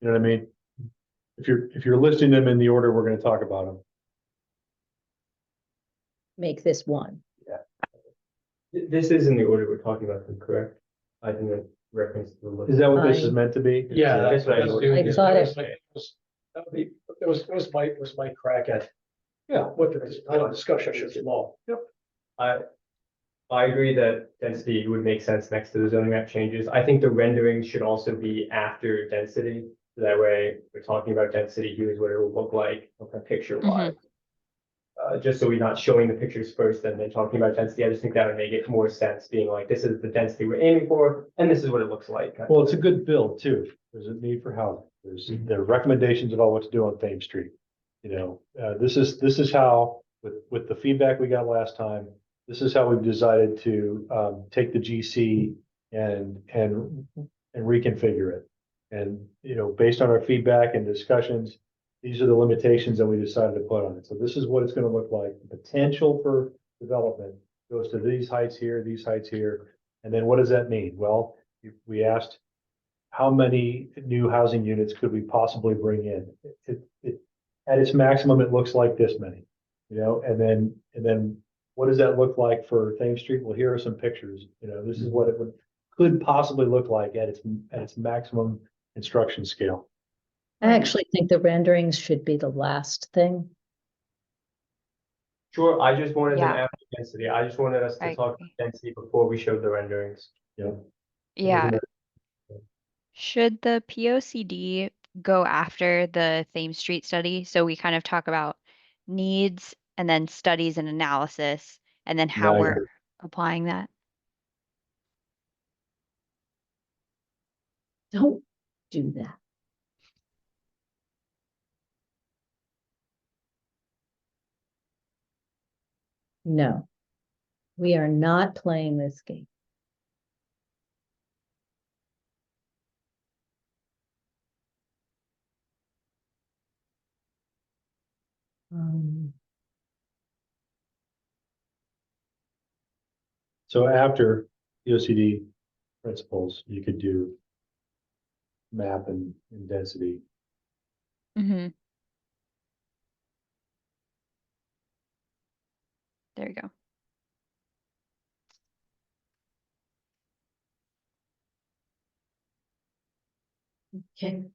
You know what I mean? If you're listing them in the order we're going to talk about them. Make this one. This is in the order we're talking about them, correct? I didn't reference the list. Is that what this is Fine. meant to be? Yeah, that's what I was doing. I thought it- It was my crack at. Yeah. What the discussion should involve. I agree that density would make sense next to the zoning map changes. I think the rendering should also be after density. So that way, we're talking about density, here's what it will look like, picture wise. Just so we're not showing the pictures first and then talking about density. I just think that would make it more sense, being like, this is the density we're aiming for, and this is what it looks like. Well, it's a good build too. There's a need for housing. There are recommendations about what to do on Thames Street. This is how, with the feedback we got last time, this is how we've decided to take the GC and reconfigure it. And, based on our feedback and discussions, these are the limitations that we decided to put on it. So this is what it's going to look like. The potential for development goes to these heights here, and then what does that mean? Well, we asked how many new housing units could we possibly bring in? At its maximum, it looks like this many, and then what does that look like for Thames Street? Well, here are some pictures. This is what it could possibly look like at its maximum construction scale. I actually think the renderings should be the last thing. Sure, I just wanted them Yeah. after density. I just wanted us I to talk agree. density before we showed the renderings. Yeah. Should the POCD go after the Thames Street study? So we kind of talk about needs and then studies and analysis and then how Right. we're applying that. Don't do that. No, we are not playing this game. Um, So after the OCD principles, you could do map and density. Mm-hmm. There you go. Okay.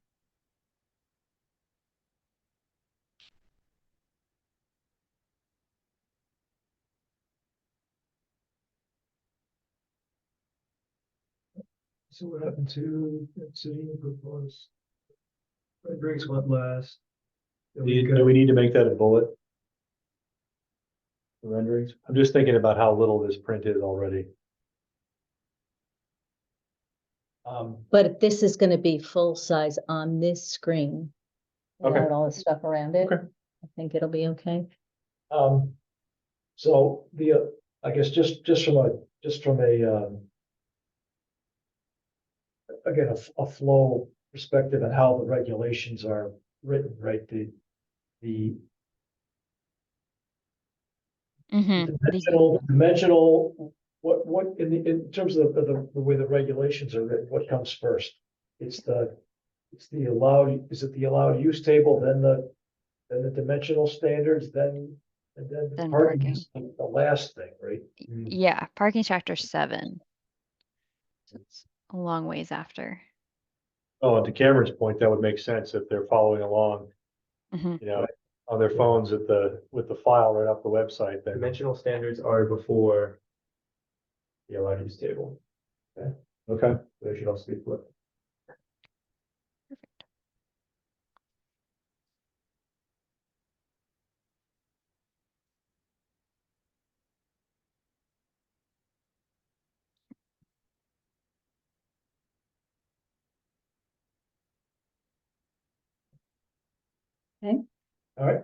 So what happened to city proposed? Renderings went last. Do we need to make that a bullet? The renderings? I'm just thinking about how little this print is already. But this is gonna be full size on this screen. Okay. Without all the stuff around it. Okay. I think it'll be okay. So I guess just from a again, a flow perspective and how the regulations are written, right? The Mm-hmm. dimensional, what in terms of the way the regulations are written, what comes first? It's the allowed, is it the allowed use table, then the dimensional standards, and then Then parking parking. is the last thing, right? Yeah, parking chapter 7. So it's a long ways after. Oh, and to Cameron's point, that would make sense if they're following along, Mm-hmm. you know, on their phones with the file right off the website, then. Dimensional standards are before the allowed use table. Okay. They should also be flipped. All right.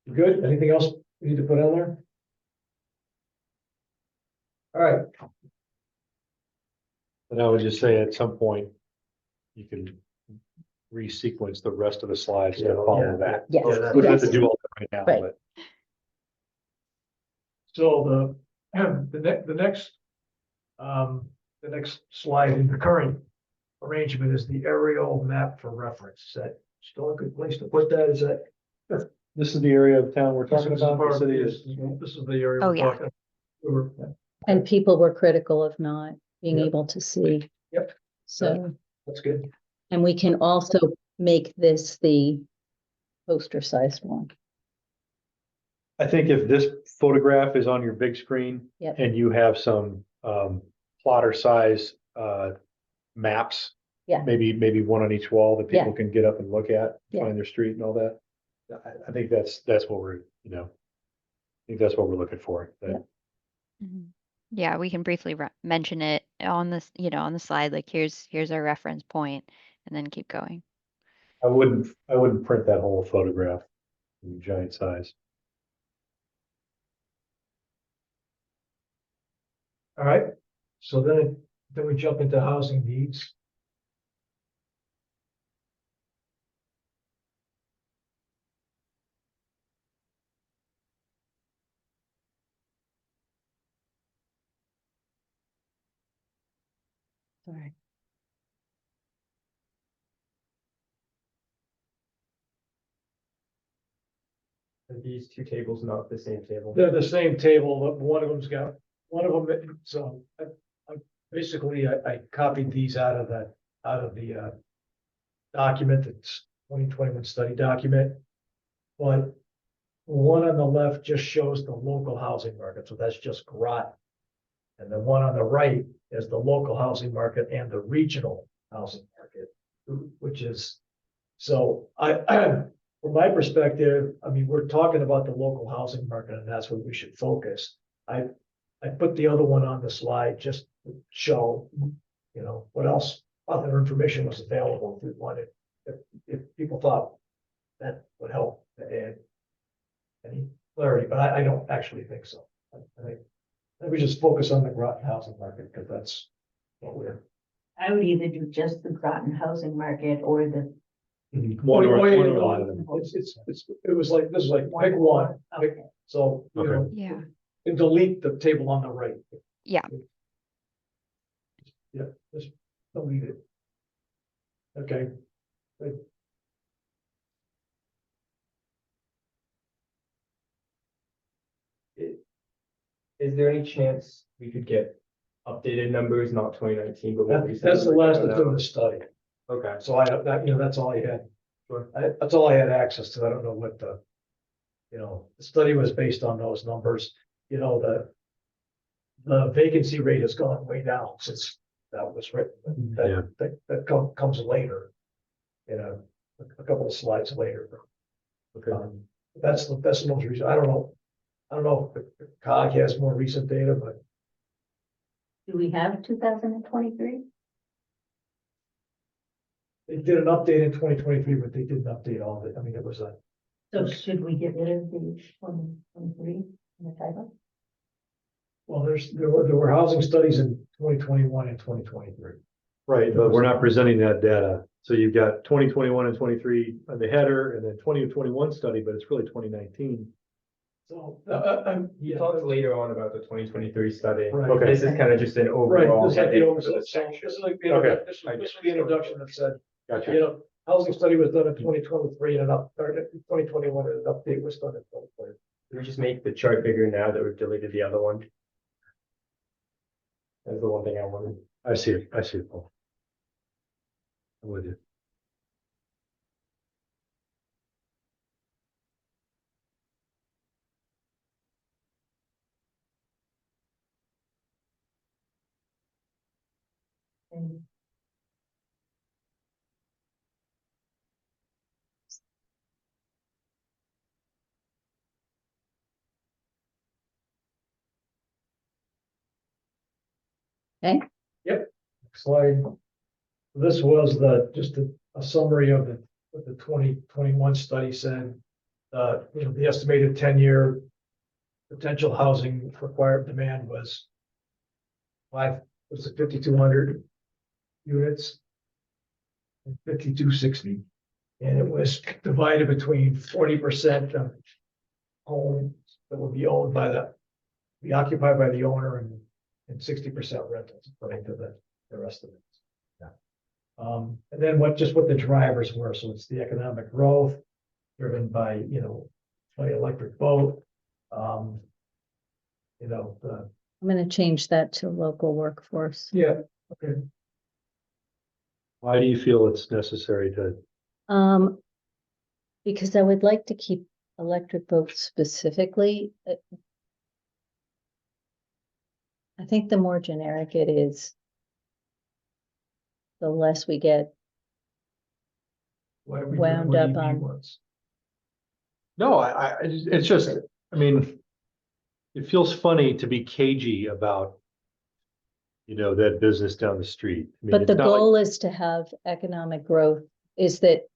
You good? Anything else we need to put on there? All right, And I would just say at some point, you can resequence the rest of the slides to follow that. Yes. We don't have to do all that right now, Right. but so the next slide in the current arrangement is the aerial map for reference. Is that still a good place to put that? Is that? this is the area of town we're talking This is about. part The of city this. is. This is the area Oh, we're yeah. talking. And people were critical of not being Yep. able to see. Yep. So, That's good. and we can also make this the poster sized one. I think if this photograph is on your big screen Yep. and you have some plotter size maps. Yeah. Maybe one on each wall that people Yeah. can get up and look at, Yeah. find their street and all that. I think that's what we're, I think that's what we're looking for. that- Yep. Mhm. Yeah, we can briefly mention it on this, on the slide, like here's our reference point, and then keep going. I wouldn't print that whole photograph in giant size. All right. So then we jump into housing needs. Sorry. Are these two tables not the same table? They're the same table, but one of them, so basically I copied these out of the document, that's 2021 study document. But one on the left just shows the local housing market, so that's just Groton. And the one on the right is the local housing market and the regional housing market, which is, so from my perspective, I mean, we're talking about the local housing market and that's where we should focus. I put the other one on the slide just to show, what else, other information was available if we wanted, if people thought that would help to add any clarity, but I don't actually think so. I think we just focus on the Groton housing market because that's what we're. I would either do just the Groton housing market or the. One or Oh, yeah, one or no, the other. It was like, this is like, pick one, Okay. so, Okay. Yeah. And delete the table on the right. Yeah. Yeah, just delete it. Okay. Good. Is there any chance we could get updated numbers, not 2019, but more recent? That's the last numbers? that's in the study. Okay. So that's all I had. Sure. That's all I had access to. I don't know what the study was based on those numbers. The vacancy rate has gone way down since that was written. Yeah. That comes later. A couple of slides later. Okay. That's the most recent. I don't know if COG has more recent data, but Do we have 2023? they did an update in 2023, but they didn't update all of it. I mean, it was a. So should we get rid of the 2023 in the title? Well, there were housing studies in 2021 and 2023. Right, but we're not presenting that data. So you've got 2021 and 23 on the header and then 2021 study, but it's really 2019. So, You talked later on about the 2023 study. Right. Okay. This is kind of just an right, overall this is like the heading for oversight. the section. This is like the Okay. this was the introduction that said, Gotcha. housing study was done in 2023 and or 2021 and an update was done in 2020. Can we just make the chart bigger now that we've deleted the other one? That's the one thing I wanted. I see it, Paul. I'm with you. And Okay, Slide. This was just a summary of what the 2021 study said. The estimated 10-year potential housing required demand was 5,200 units and 5,260. And it was divided between 40% of homes that would be be occupied by the owner and 60% rentals, according to the rest of it. Yeah. And then what the drivers were. So it's the economic growth driven by, by electric boat. I'm gonna change that to local workforce. Yeah, okay. Why do you feel it's necessary to? Because I would like to keep electric boats specifically. I think the more generic it is, the less we get Why we wound what up EV on. was. No, it's just, I mean, it feels funny to be cagey about, that business down the street. I mean, But it's the not like- goal is to have economic growth, is that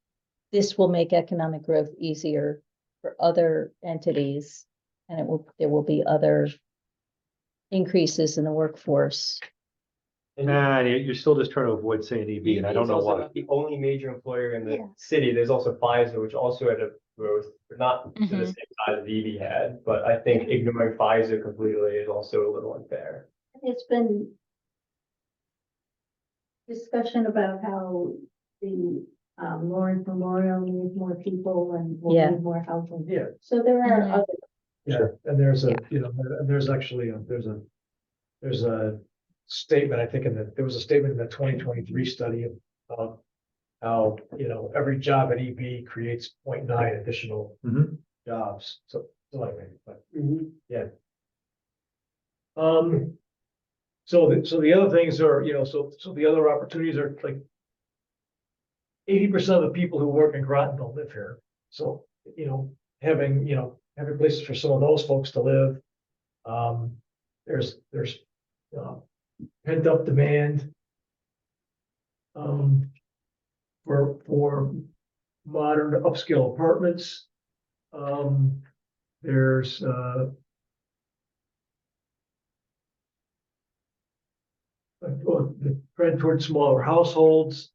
this will make economic growth easier for other entities. And there will be other increases in the workforce. Nah, you're still just trying to avoid saying EV, and I don't EV is know also why. not the only major employer in the Yeah. city. There's also Pfizer, which also had a growth, but not to the Mhm. same size as EV had. But I think ignoring Pfizer completely is also a little unfair. it's been discussion about how the Lawrence Memorial needs more people and will Yeah. need more housing. Yeah, So there are Mhm. other, yeah. And there's there's actually, there's a statement, I think there was a statement in the 2023 study about how, every job at EB creates 0.9 additional Mhm. jobs. So anyway, but yeah. So the other things are, so the other opportunities are like 80% of the people who work in Groton don't live here. So, having places for some of those folks to live. There's pent up demand. For modern upscale apartments. There's the trend towards smaller households,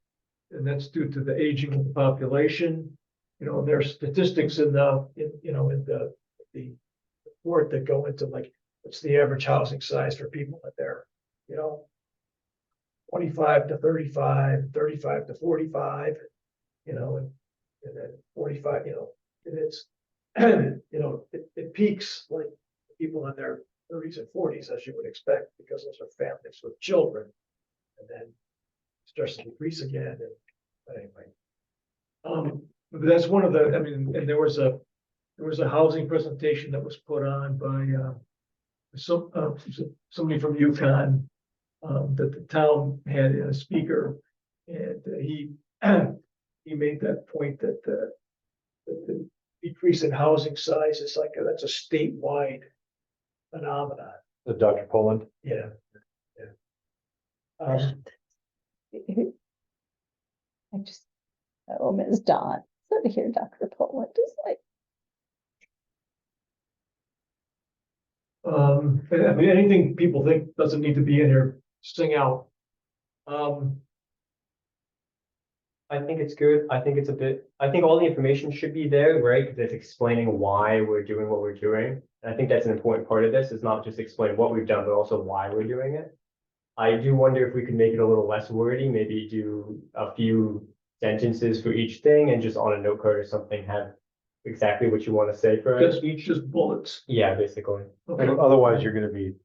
and that's due to the aging of the population. There's statistics in the report that go into like what's the average housing size for people in there, you know? 25 to 35, 35 to 45, you know, and then 45, you know, it is, you know, it peaks like people in their 30s and 40s, as you would expect, because those are families with children. And then starts to decrease again, and but anyway. But that's one of the, I mean, and there was a housing presentation that was put on by somebody from UConn, that the town had a speaker, and he he made that point that the decrease in housing size is like that's a statewide phenomenon. Dr. Poland. Yeah. I just, oh, Ms. Dawn, so to hear Dr. Poland is like, I mean, anything people think doesn't need to be in here, sing out. I think it's good. I think it's a bit, I think all the information should be there, right? Because it's explaining why we're doing what we're doing. And I think that's an important part of this, is not just explain what we've done, but also why we're doing it. I do wonder if we could make it a little less wordy, maybe do a few sentences for each thing and just on a note card or something, have exactly what you want to say for each. Just bullets. Yeah, basically. Okay. Otherwise, you're gonna be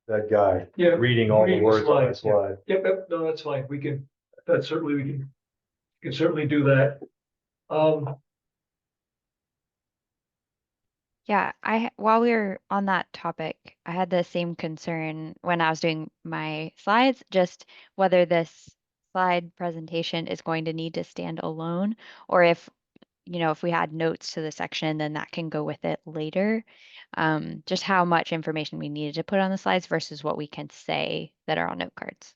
that guy Yeah, reading all the reading the words on the slides, yeah. slide. Yep, no, that's fine. We can certainly do that. Yeah, while we were on that topic, I had the same concern when I was doing my slides, just whether this slide presentation is going to need to stand alone, or if, if we had notes to the section, then that can go with it later. Just how much information we needed to put on the slides versus what we can say that are on note cards.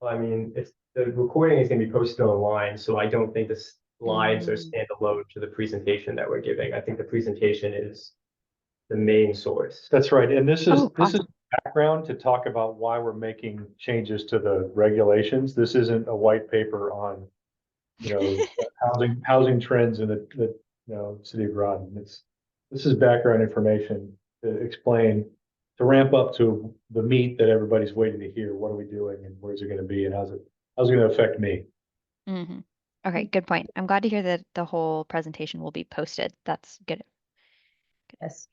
Well, I mean, it's, the recording is gonna be posted online, so I don't think the slides are standalone to the presentation that we're giving. I think the presentation is the main source. That's right, and this is, Oh, this is awesome. background to talk about why we're making changes to the regulations. This isn't a white paper on, housing trends in the city of Groton. This is background information to explain, to ramp up to the meat that everybody's waiting to hear. What are we doing and where's it gonna be and how's it gonna affect me? Mhm. Okay, good point. I'm glad to hear that the whole presentation will be posted. That's good. yes.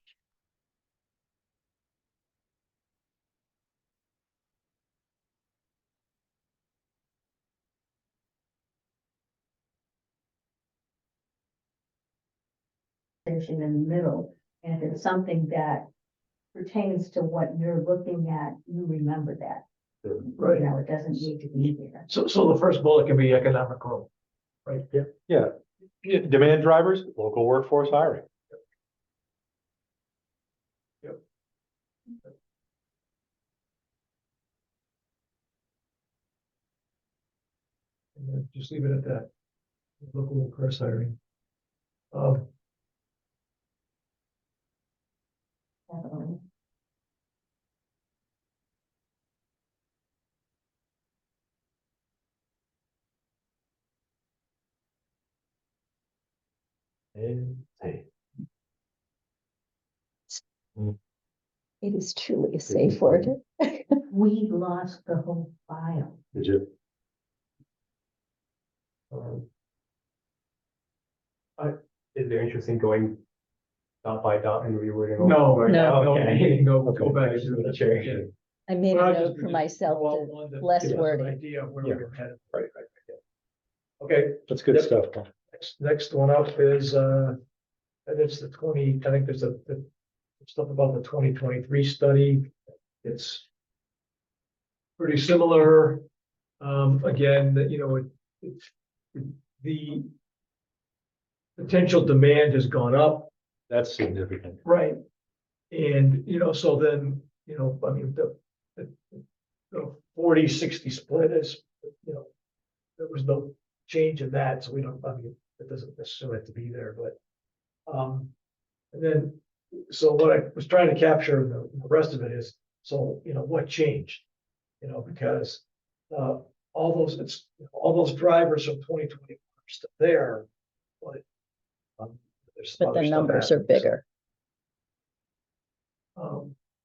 In the middle, and if it's something that pertains to what you're looking at, you remember that. Right. You know, it doesn't need to be there. So the first bullet can be economic growth, right? Yeah. Yeah, demand drivers, local workforce hiring. And then just leave it at that. Local workforce hiring. Definitely. Hey. It is truly a safe word. We lost the whole file. Did you? Is there interest in going dot by dot and rewording? all No, right no, now? Okay. go back Just to wanna the check. chair. I made Well, a I just- note for just myself go out to one less give us an wording. Idea of where Yeah. we're headed. Right. Okay, That's good Yep. stuff. next one up is, and it's the 20, I think there's the stuff about the 2023 study. It's pretty similar. Again, that, the potential demand has gone up. That's significant. Right. And, so then, I mean, the 40-60 split is, there was no change in that, so we don't, I mean, it doesn't necessarily have to be there, but, and then, so what I was trying to capture in the rest of it is, so, what changed? Because, all those drivers from 2020 are still there, but, there's some But the other stuff numbers are happening. bigger.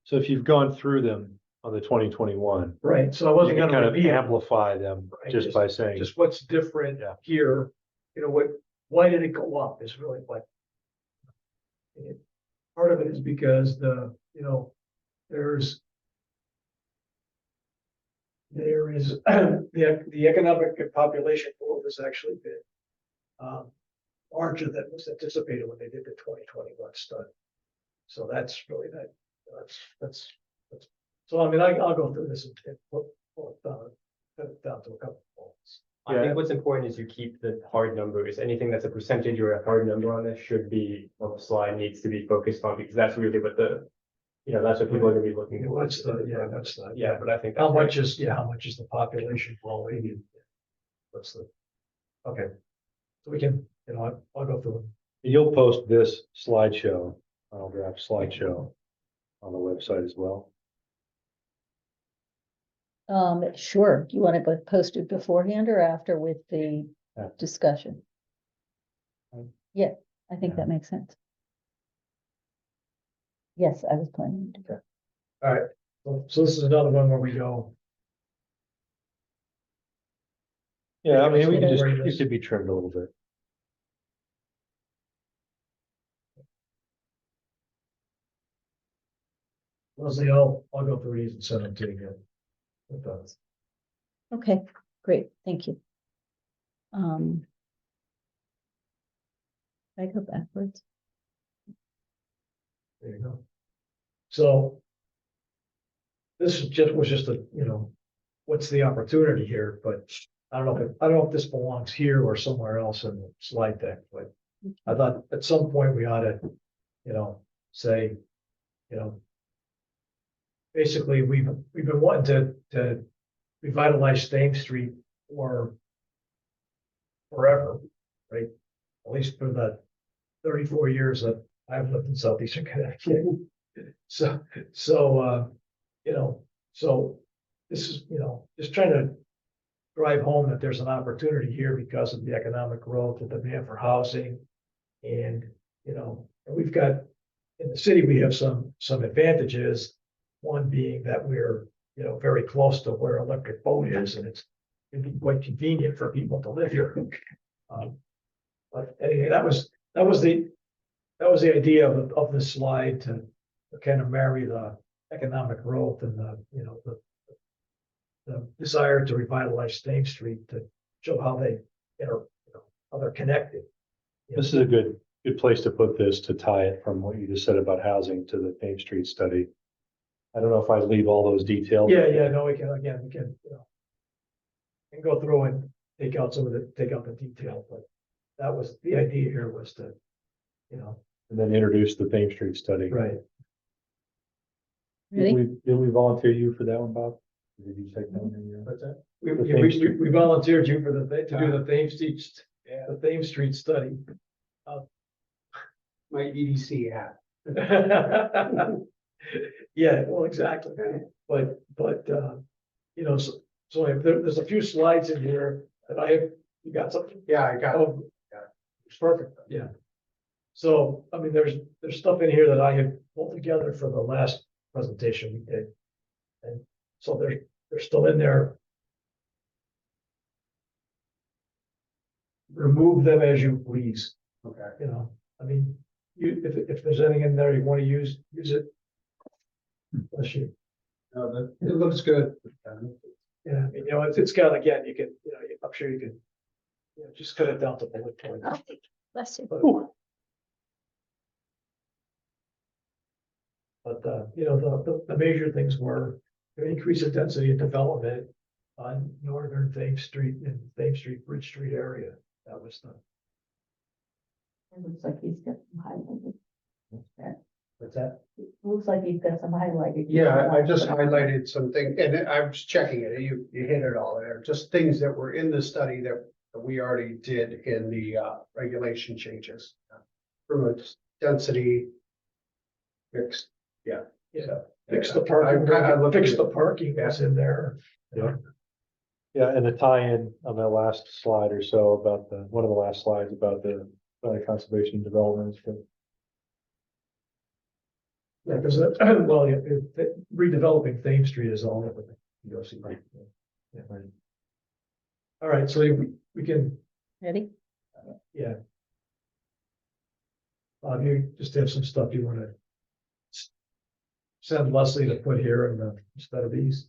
So if you've gone through them on the 2021, Right, so I you wasn't can gonna kind of repeat it. amplify them Right, just by saying, Just what's different Yeah. here, you know, why did it go up is really what. Part of it is because there is, the economic population growth has actually been larger than was anticipated when they did the 2021 study. So that's really that's, so I mean, I'll go through this and pull it down to a couple of points. I think what's important is you keep the hard numbers. Anything that's a percentage or a hard number on this should be on the slide, needs to be focused on, because that's really what that's what people are gonna be looking for. What's the. Yeah, but I think. How that's much right. is, how much is the population growing and what's the, okay. So we can, I'll go through you'll post this slideshow, draft slideshow on the website as well. Sure. Do you want to go post it beforehand or after with the After. discussion? Yeah, I think Yeah. that makes sense. Yes, I was planning to. it. All right, so this is another one where we go, Yeah, I mean, we So can just, where it could be trimmed a little bit. Leslie, I'll go through these and send them to you. With those. Okay, great, thank you. I go backwards. There you go. So. This was just a, what's the opportunity here, but I don't know if this belongs here or somewhere else in the slide deck, but. I thought at some point we ought to, say, basically, we've been wanting to revitalize Thames Street for forever, right? At least for the 34 years that I've lived in southeastern Connecticut. So this is, just trying to drive home that there's an opportunity here because of the economic growth, the demand for housing. And, and we've got, in the city, we have some advantages. One being that we're, very close to where electric boat is, and it's it'd be quite convenient for people to live here. But anyway, that was the idea of this slide to kind of marry the economic growth and the desire to revitalize Thames Street to show how how they're connected. This is a good place to put this, to tie it from what you just said about housing to the Thames Street study. I don't know if I leave all those details. Yeah, no, we can, and go through and take out the detail, but that was, the idea here was to, And then introduce the Thames Street study. right. Did Ready? we volunteer you for that one, Bob? Or did you take that one in your? What's that? The Thames Street. We volunteered you for to do the Thames Street study. My EDC hat. Yeah, well, exactly, but, so there's a few slides in here that you got something? Yeah, I got it. Oh, it's perfect, yeah. So, I mean, there's stuff in here that I had pulled together for the last presentation we did. And so they're still in there. Remove them as you please, Okay. I mean, if there's anything in there you want to use it. Bless you. No, it looks good. Yeah, I mean, it's got, again, you can, I'm sure you can, just cut it down to bullet points. Oh, bless you. But, the major things were to increase the density of development on northern Thames Street and Thames Street, Bridge Street area. That was the, It looks like he's got some highlighted. what's that? It looks like he's got some highlighted. Yeah, I just highlighted something, and I was checking it, you hit it all there, just things that were in the study that we already did in the regulation changes. From a density mixed, Yeah, so, fix the parking, I looked fix at the it. parking was in there. Yeah. Yeah, and the tie-in on that last slide or so about one of the last slides about the conservation development is good. Yeah, because, well, redeveloping Thames Street is all over the POC. Right. Yeah, right. All right, so we can, Ready? yeah. You just have some stuff you wanna send Leslie to put here in the, instead of these.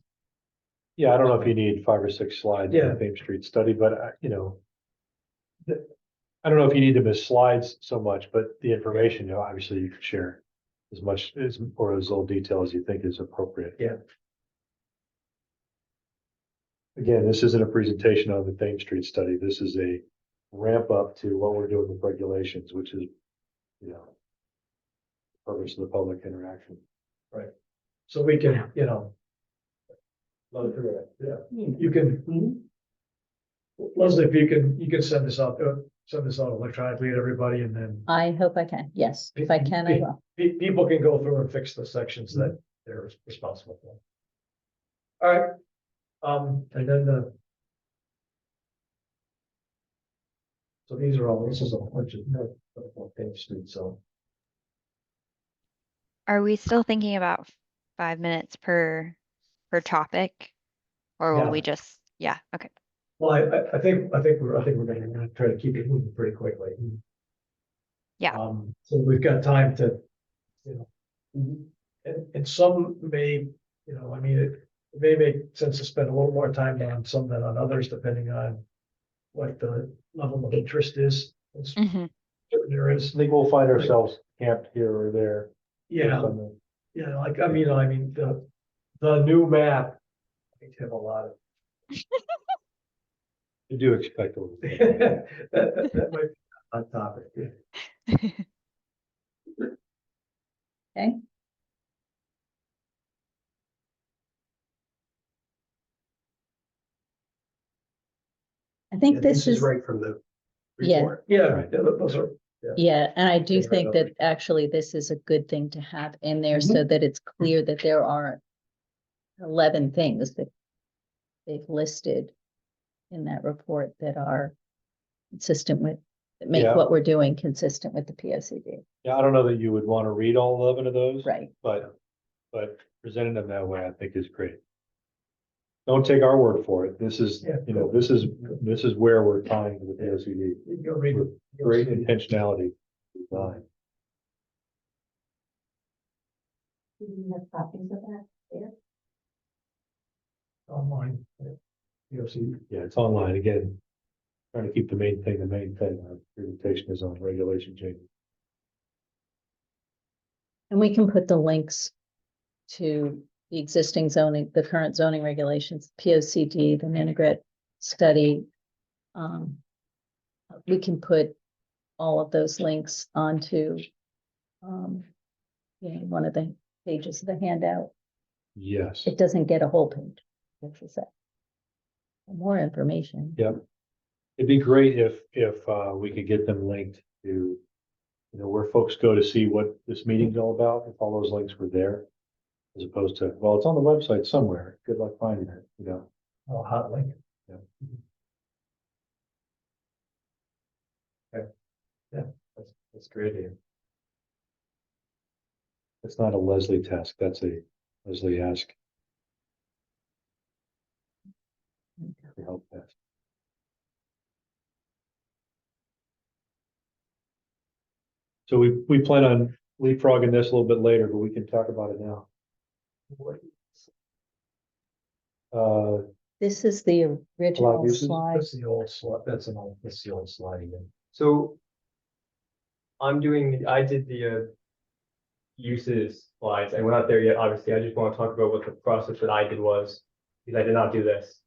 Yeah, I don't know if you need 5 or 6 slides in Yeah. the Thames Street study, but you know. I don't know if you need them as slides so much, but the information, you know, obviously you can share as much as, or as little detail as you think is appropriate. Yeah. Again, this isn't a presentation on the Thames Street study. This is a ramp up to what we're doing with regulations, which is, you know, purpose of the public interaction. So we can, you know. Yeah, you can. Leslie, if you can send this out electronically to everybody, and then I hope I can. Yes, if I can, I will. people can go through and fix the sections that they're responsible for. All right, and then so these are all, this is a bunch of Thames Street, so. Are we still thinking about 5 minutes per topic? Or will Yeah. we just, yeah, okay. Well, I think we're gonna try to keep it moving pretty quickly. Yeah. So we've got time to, you know, and some may, you know, I mean, it may make sense to spend a little more time on some than on others, depending on what the level of interest is. It's- Mhm. There I is, think we'll find ourselves camped here or there. yeah, based on the- yeah, like, I mean, the new map. I think have a lot of, You do expect a little. that might be on topic. Yeah. Okay. I think this is, right from the Yeah. report. Yeah, Right. those are, yeah, and I do Yeah, think right. that actually this is a good thing to have in there so that it's clear that there are 11 things that they've listed in that report that are consistent with, that make Yeah. what we're doing consistent with the POCD. Yeah, I don't know that you would want to read all 11 of those. Right. But presenting them that way, I think is great. Don't take our word for it. This is, Yeah. you know, this is where we're tying to the POCD. you can go read it. Great intentionality design. Do you have copies of that there? Online. You'll see. Yeah, it's online again. Trying to keep the main thing. Our presentation is on regulation changes. And we can put the links to the existing zoning, the current zoning regulations, POCD, the Ninigret study. We can put all of those links onto one of the pages of the handout. Yes. It doesn't get a whole page. That's a set. More information. Yep. It'd be great if we could get them linked to, you know, where folks go to see what this meeting's all about, if all those links were there. As opposed to, well, it's on the website somewhere. Good luck finding it, you know. Oh, hot link. Yeah. Okay. Yeah, That's great. Ian. It's not a Leslie task, that's a Leslie ask. For help task. So we plan on leapfrogging this a little bit later, but we can talk about it now. This is the original uses? slide. That's the old slide, that's the old slide again. So I did the uses slides. I went out there yet, obviously. I just want to talk about what the process that I did was, because I did not do this.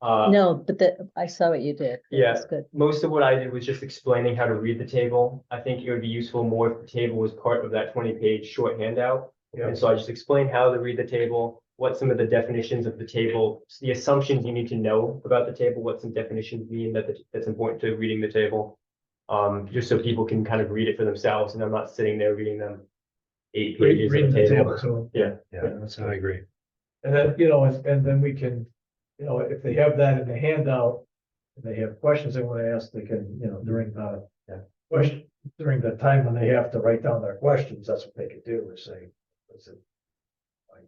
No, but I saw what you did. Yeah. That's good. Most of what I did was just explaining how to read the table. I think it would be useful more if the table was part of that 20-page short handout. Yeah. And so I just explained how to read the table, what some of the definitions of the table, the assumptions you need to know about the table, what some definitions mean that's important to reading the table. Just so people can kind of read it for themselves, and I'm not sitting there reading them 8 pages Reading of the a table. table, so. Yeah. That's I agree. And then, you know, and then we can, you know, if they have that in the handout, and they have questions they want to ask, they can, you know, during the time when they have to write down their questions, that's what they could do, is say, Was it like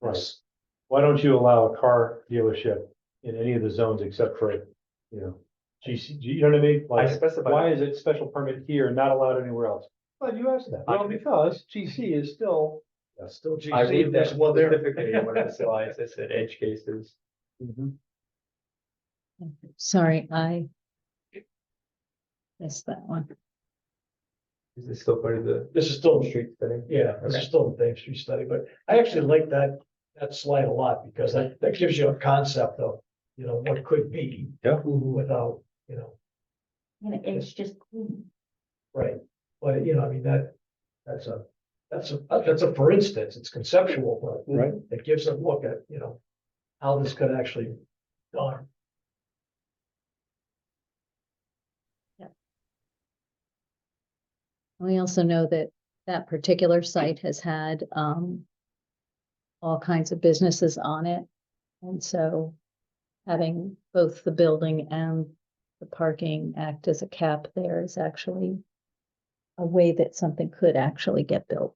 Right. this? Why don't you allow a car dealership in any of the zones except for, you know, GC, you know what I mean? I Like, specified. why is it special permit here and not allowed anywhere else? But you asked that. Well, because GC is still. Still I GC, read there's that one there. specifically in one of the slides that said edge cases. Sorry, I missed that one. Is this still part of the This is still, street study? yeah, this Okay. is still the Dave Street study, but I actually like that slide a lot because that gives you a concept of, you know, what could be. Yeah. Without, you know, And it's just clean. right, but you know, I mean, that's a, for instance, it's conceptual, but. Right. It gives a look at, you know, how this could actually be done. We also know that that particular site has had all kinds of businesses on it. And so having both the building and the parking act as a cap there is actually a way that something could actually get built.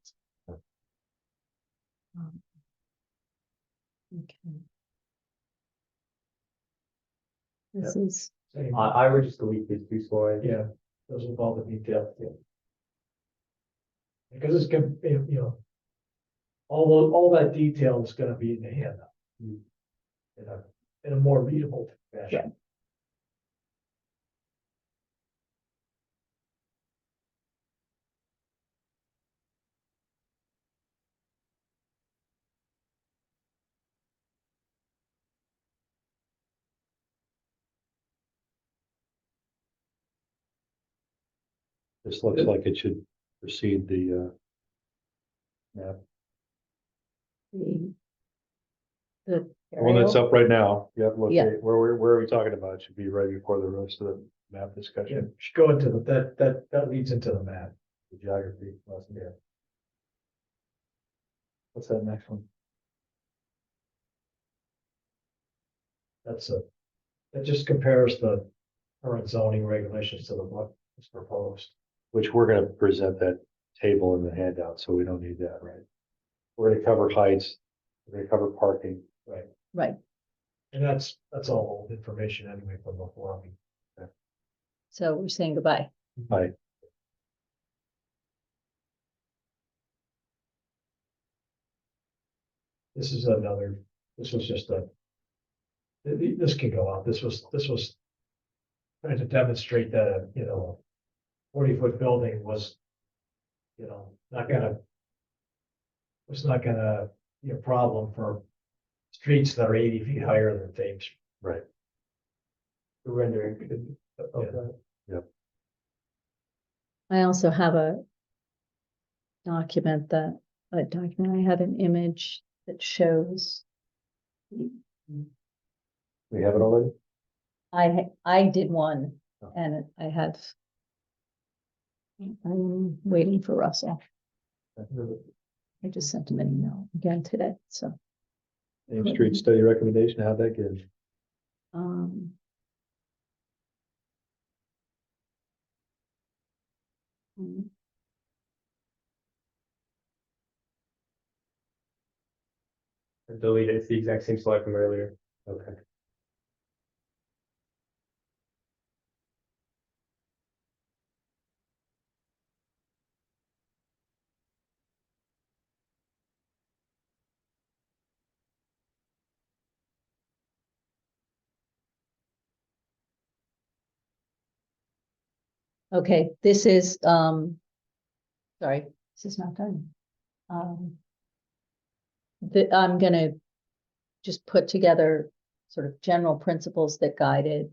Okay. This is, Same. I would just delete these two slides. Yeah, those with all the detail. Yeah. Because it's gonna, you know, all that detail is gonna be in the handout. In a more readable fashion. This looks like it should precede the map. the. The one that's aerial. up right now, you have to Yeah. locate, where are we talking about? It should be right before the rest of the map Yeah, discussion, should go into that leads into the map. the geography lesson. Yeah. What's that next one? That just compares the current zoning regulations to what is proposed. Which we're gonna present that table in the handout, so we don't need that, right? We're gonna cover heights, we're gonna cover parking. Right. Right, And that's all old information anyway from before. I mean, so we're saying goodbye. Height. this was just this can go out. This was trying to demonstrate that, you know, 40-foot building was, you know, was not gonna be a problem for streets that are 80 feet higher than Thames. Right. The rendering could. of Yeah. that. I also have a document I had an image that shows. We have it already? I did one Oh. and I have. I'm waiting for Russell. I just sent him an email again today, so. Main Street study recommendation, how'd that get? Um. mm, Delete it. It's the exact same slide from earlier. Okay. Okay, this is, sorry, this is not done. I'm gonna just put together sort of general principles that guided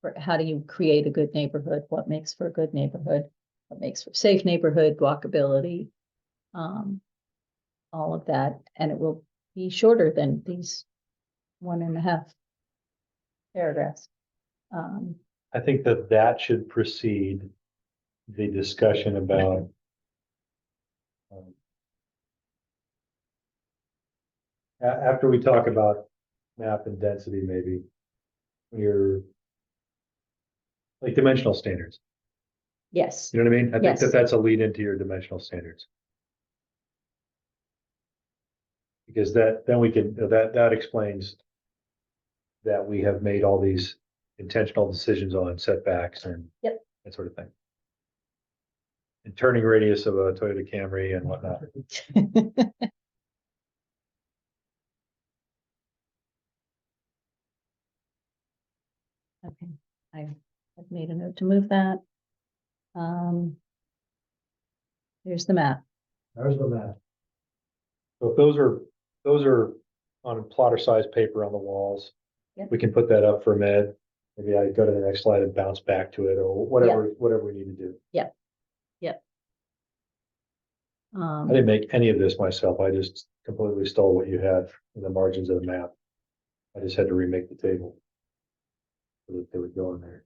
for how do you create a good neighborhood, what makes for a good neighborhood, what makes for safe neighborhood, walkability, all of that, and it will be shorter than these 1.5 paragraphs. I think that should precede the discussion about. After we talk about map and density, maybe. You're. Like dimensional standards, Yes, you know what I mean? I think Yes. that's a lead into your dimensional standards. Because then we can, that explains that we have made all these intentional decisions on setbacks and Yep. that sort of thing. And turning radius of a Toyota Camry and whatnot. Okay, I've made a note to move that. Here's the map. There's the map. So if those are on plotter size paper on the walls. Yep. We can put that up for a minute. Maybe I go to the next slide and bounce back to it or whatever we need to do. I didn't make any of this myself. I just completely stole what you had in the margins of the map. I just had to remake the table. So that they would go in there.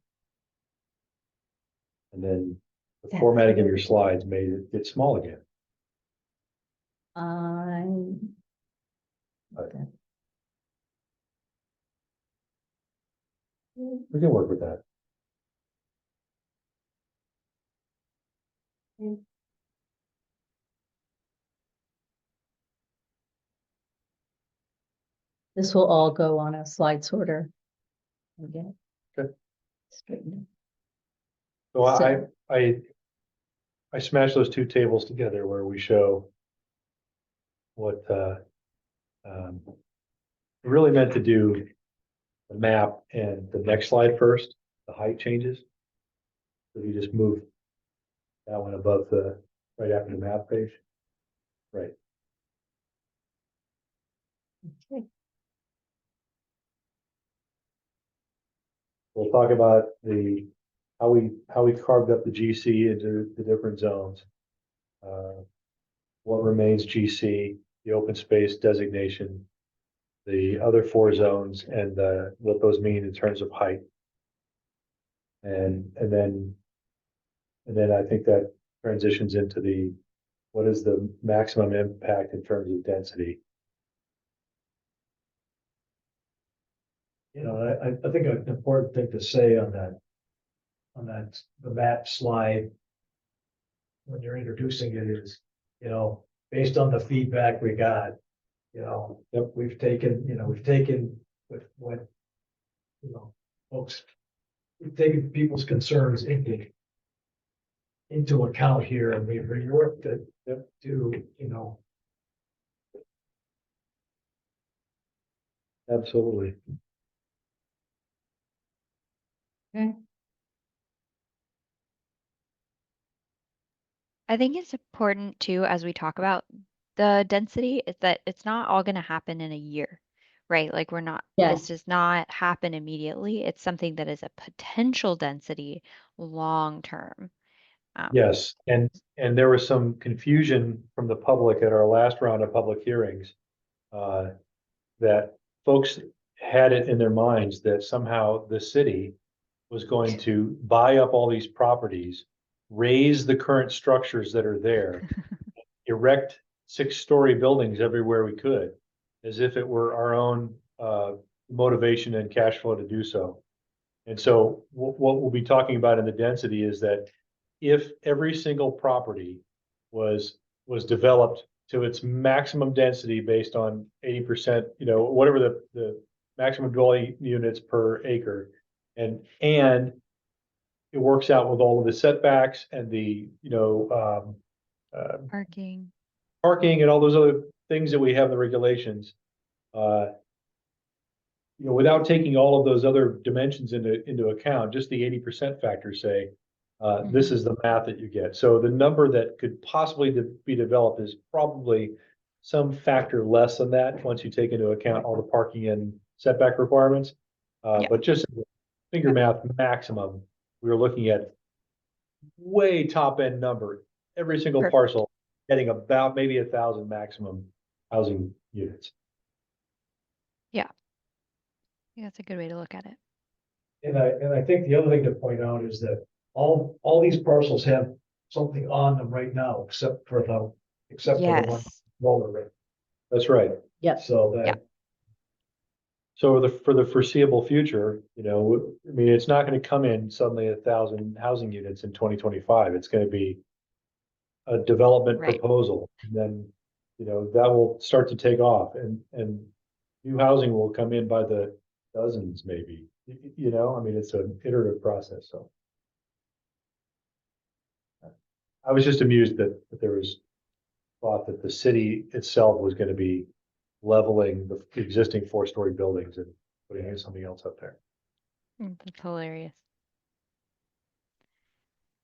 And then the That's formatting of your good. slides made it get small again. Okay. We can work with that. This will all go on a slide sorter. And get Okay. straightened. So So- I smashed those two tables together where we show what we really meant to do the map and the next slide first, the height changes. So you just move that one above right after the map page. Right. Okay. We'll talk about how we carved up the GC into the different zones. What remains GC, the open space designation, the other four zones, and what those mean in terms of height. And then I think that transitions into what is the maximum impact in terms of density. You know, I think an important thing to say on the map slide when you're introducing it is, you know, based on the feedback we got, you know, we've taken with what, you know, folks, we've taken people's concerns into account here, and we've reworked it to, you know, Absolutely. I think it's important too, as we talk about the density, is that it's not all gonna happen in a year, right? Like this Yes. does not happen immediately. It's something that is a potential density long term. Yes, and there was some confusion from the public at our last round of public hearings. That folks had it in their minds that somehow the city was going to buy up all these properties, raise the current structures that are there, erect 6-story buildings everywhere we could, as if it were our own motivation and cash flow to do so. And so what we'll be talking about in the density is that if every single property was developed to its maximum density based on 80%, you know, whatever the maximum dwelling units per acre, and it works out with all of the setbacks and the, you know, Parking. parking and all those other things that we have in the regulations. You know, without taking all of those other dimensions into account, just the 80% factor say, this is the math that you get. So the number that could possibly be developed is probably some factor less than that once you take into account all the parking and setback requirements. But just finger math maximum, we were looking at way top end number. Every single Perfect. parcel getting about maybe 1,000 maximum housing units. Yeah, that's a good way to look at it. and I think the other thing to point out is that all these parcels have something on them right now, except for the one Yes. roller rate. That's right. Yep. So that. Yep. So for the foreseeable future, you know, I mean, it's not going to come in suddenly 1,000 housing units in 2025. It's going to be a development Right. proposal. And then that will start to take off and new housing will come in by the dozens, maybe, I mean, it's an iterative process, so. I was just amused that there was thought that the city itself was gonna be leveling the existing four-story buildings and putting in something else up there. That's hilarious.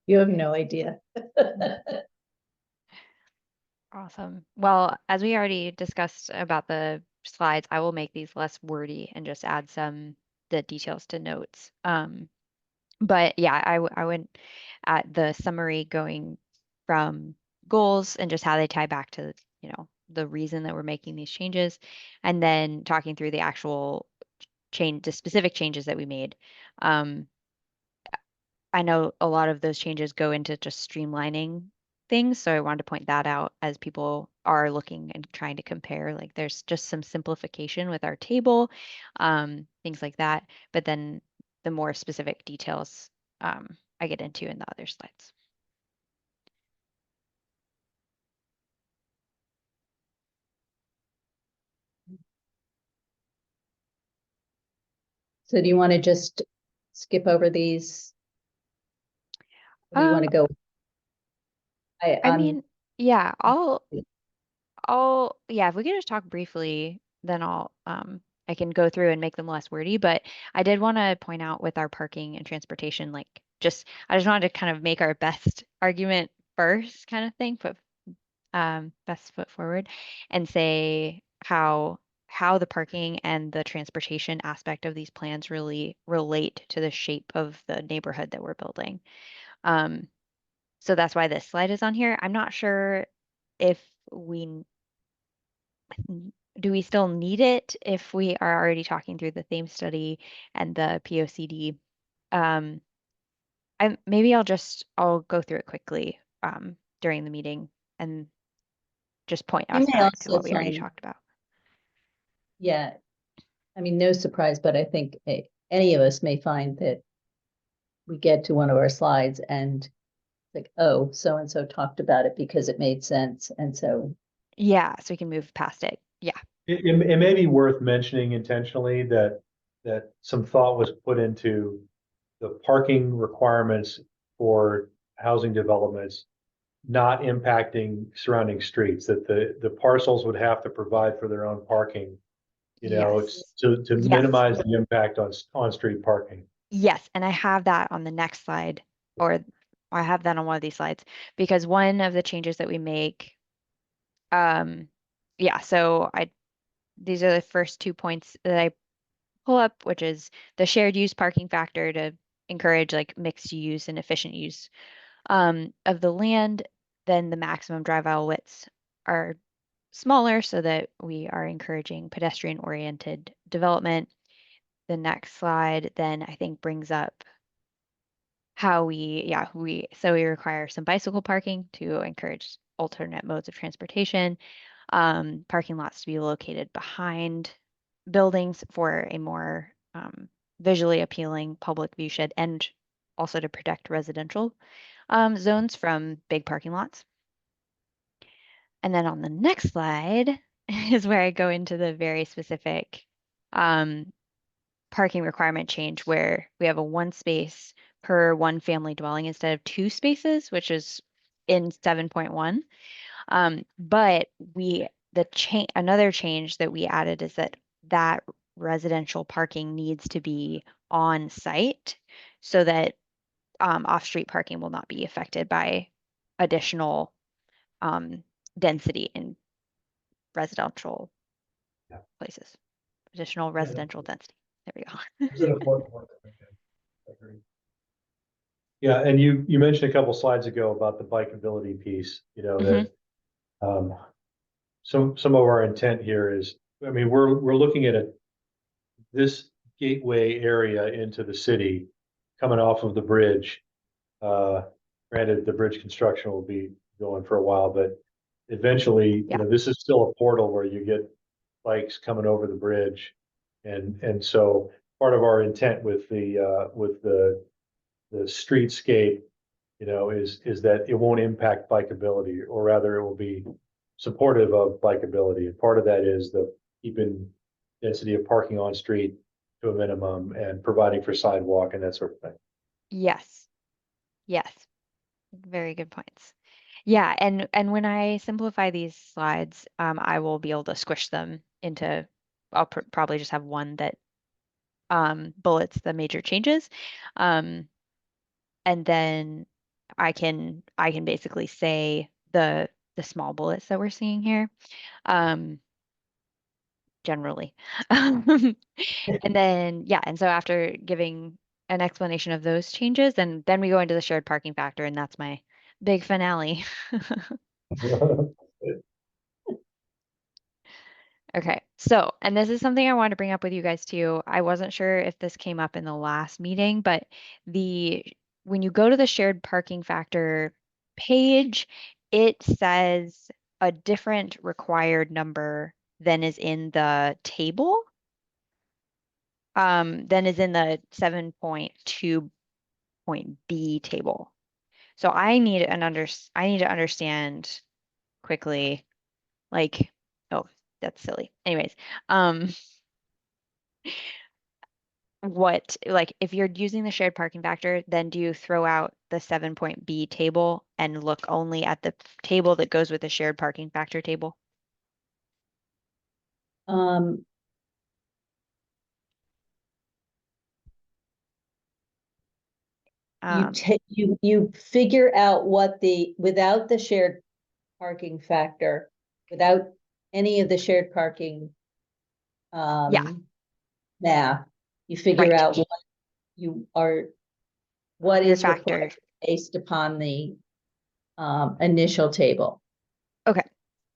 You have no idea. Awesome. Well, as we already discussed about the slides, I will make these less wordy and just add the details to notes. But yeah, I went at the summary going from goals and just how they tie back to, the reason that we're making these changes, and then talking through the actual change, the specific changes that we made. Um, I know a lot of those changes go into just streamlining things, so I wanted to point that out as people are looking and trying to compare. Like there's just some simplification with our table, things like that. But then the more specific details I get into in the other slides. So do you want to just skip over these? Or do you want to go? I mean, yeah, yeah, if we could just talk briefly, then I can go through and make them less wordy, but I did want to point out with our parking and transportation, like I just wanted to kind of make our best argument first kind of thing, put best foot forward and say how the parking and the transportation aspect of these plans really relate to the shape of the neighborhood that we're building. Um, so that's why this slide is on here. I'm not sure if we do we still need it if we are already talking through the theme study and the POCD. Um, maybe I'll go through it quickly during the meeting and just point You us may back to also what we already find, talked about. yeah, I mean, no surprise, but I think any of us may find that we get to one of our slides and like, oh, so and so talked about it because it made sense. And so, Yeah, so we can move past it. Yeah. It may be worth mentioning intentionally that some thought was put into the parking requirements for housing developments not impacting surrounding streets, that the parcels would have to provide for their own parking, Yes. to Yes. minimize the impact on street parking. Yes, and I have that on the next slide, or I have that on one of these slides, because one of the changes that we make, yeah, so these are the first 2 points that I pull up, which is the shared use parking factor to encourage like mixed use and efficient use of the land. Then the maximum drive aisle widths are smaller so that we are encouraging pedestrian oriented development. The next slide then I think brings up how we require some bicycle parking to encourage alternate modes of transportation, parking lots to be located behind buildings for a more visually appealing public view shed, and also to protect residential zones from big parking lots. And then on the next slide is where I go into the very specific parking requirement change where we have a 1 space per one family dwelling instead of 2 spaces, which is in 7.1. But another change that we added is that residential parking needs to be on site so that off-street parking will not be affected by additional density in residential Yeah. places, additional residential density. There we go. It's an important one. I agree. Yeah, and you mentioned a couple slides ago about the bikeability piece, that some of our intent here is, I mean, we're looking at this gateway area into the city coming off of the bridge. Granted, the bridge construction will be going for a while, but eventually, Yeah. this is still a portal where you get bikes coming over the bridge. And so part of our intent with the streetscape, is that it won't impact bikeability, or rather it will be supportive of bikeability, and part of that is the keeping density of parking on street to a minimum and providing for sidewalk and that sort of thing. Yes. Yes. Very good points. Yeah, and when I simplify these slides, I will be able to squish them into, I'll probably just have one that bullets the major changes. And then I can basically say the small bullets that we're seeing here. Generally. And then, yeah, and so after giving an explanation of those changes, then we go into the shared parking factor, and that's my big finale. Okay, so, and this is something I wanted to bring up with you guys too. I wasn't sure if this came up in the last meeting, but the when you go to the shared parking factor page, it says a different required number than is in the table, than is in the 7.2 point B table. So I need to understand quickly, like, oh, that's silly. Anyways, um, what, like, if you're using the shared parking factor, then do you throw out the 7 point B table and look only at the table that goes with the shared parking factor table? Um, you Um, take, you figure out what without the shared parking factor, without any of the shared parking yeah, math, you figure right. out what you are, what Your is factor. required based upon the initial table. Okay.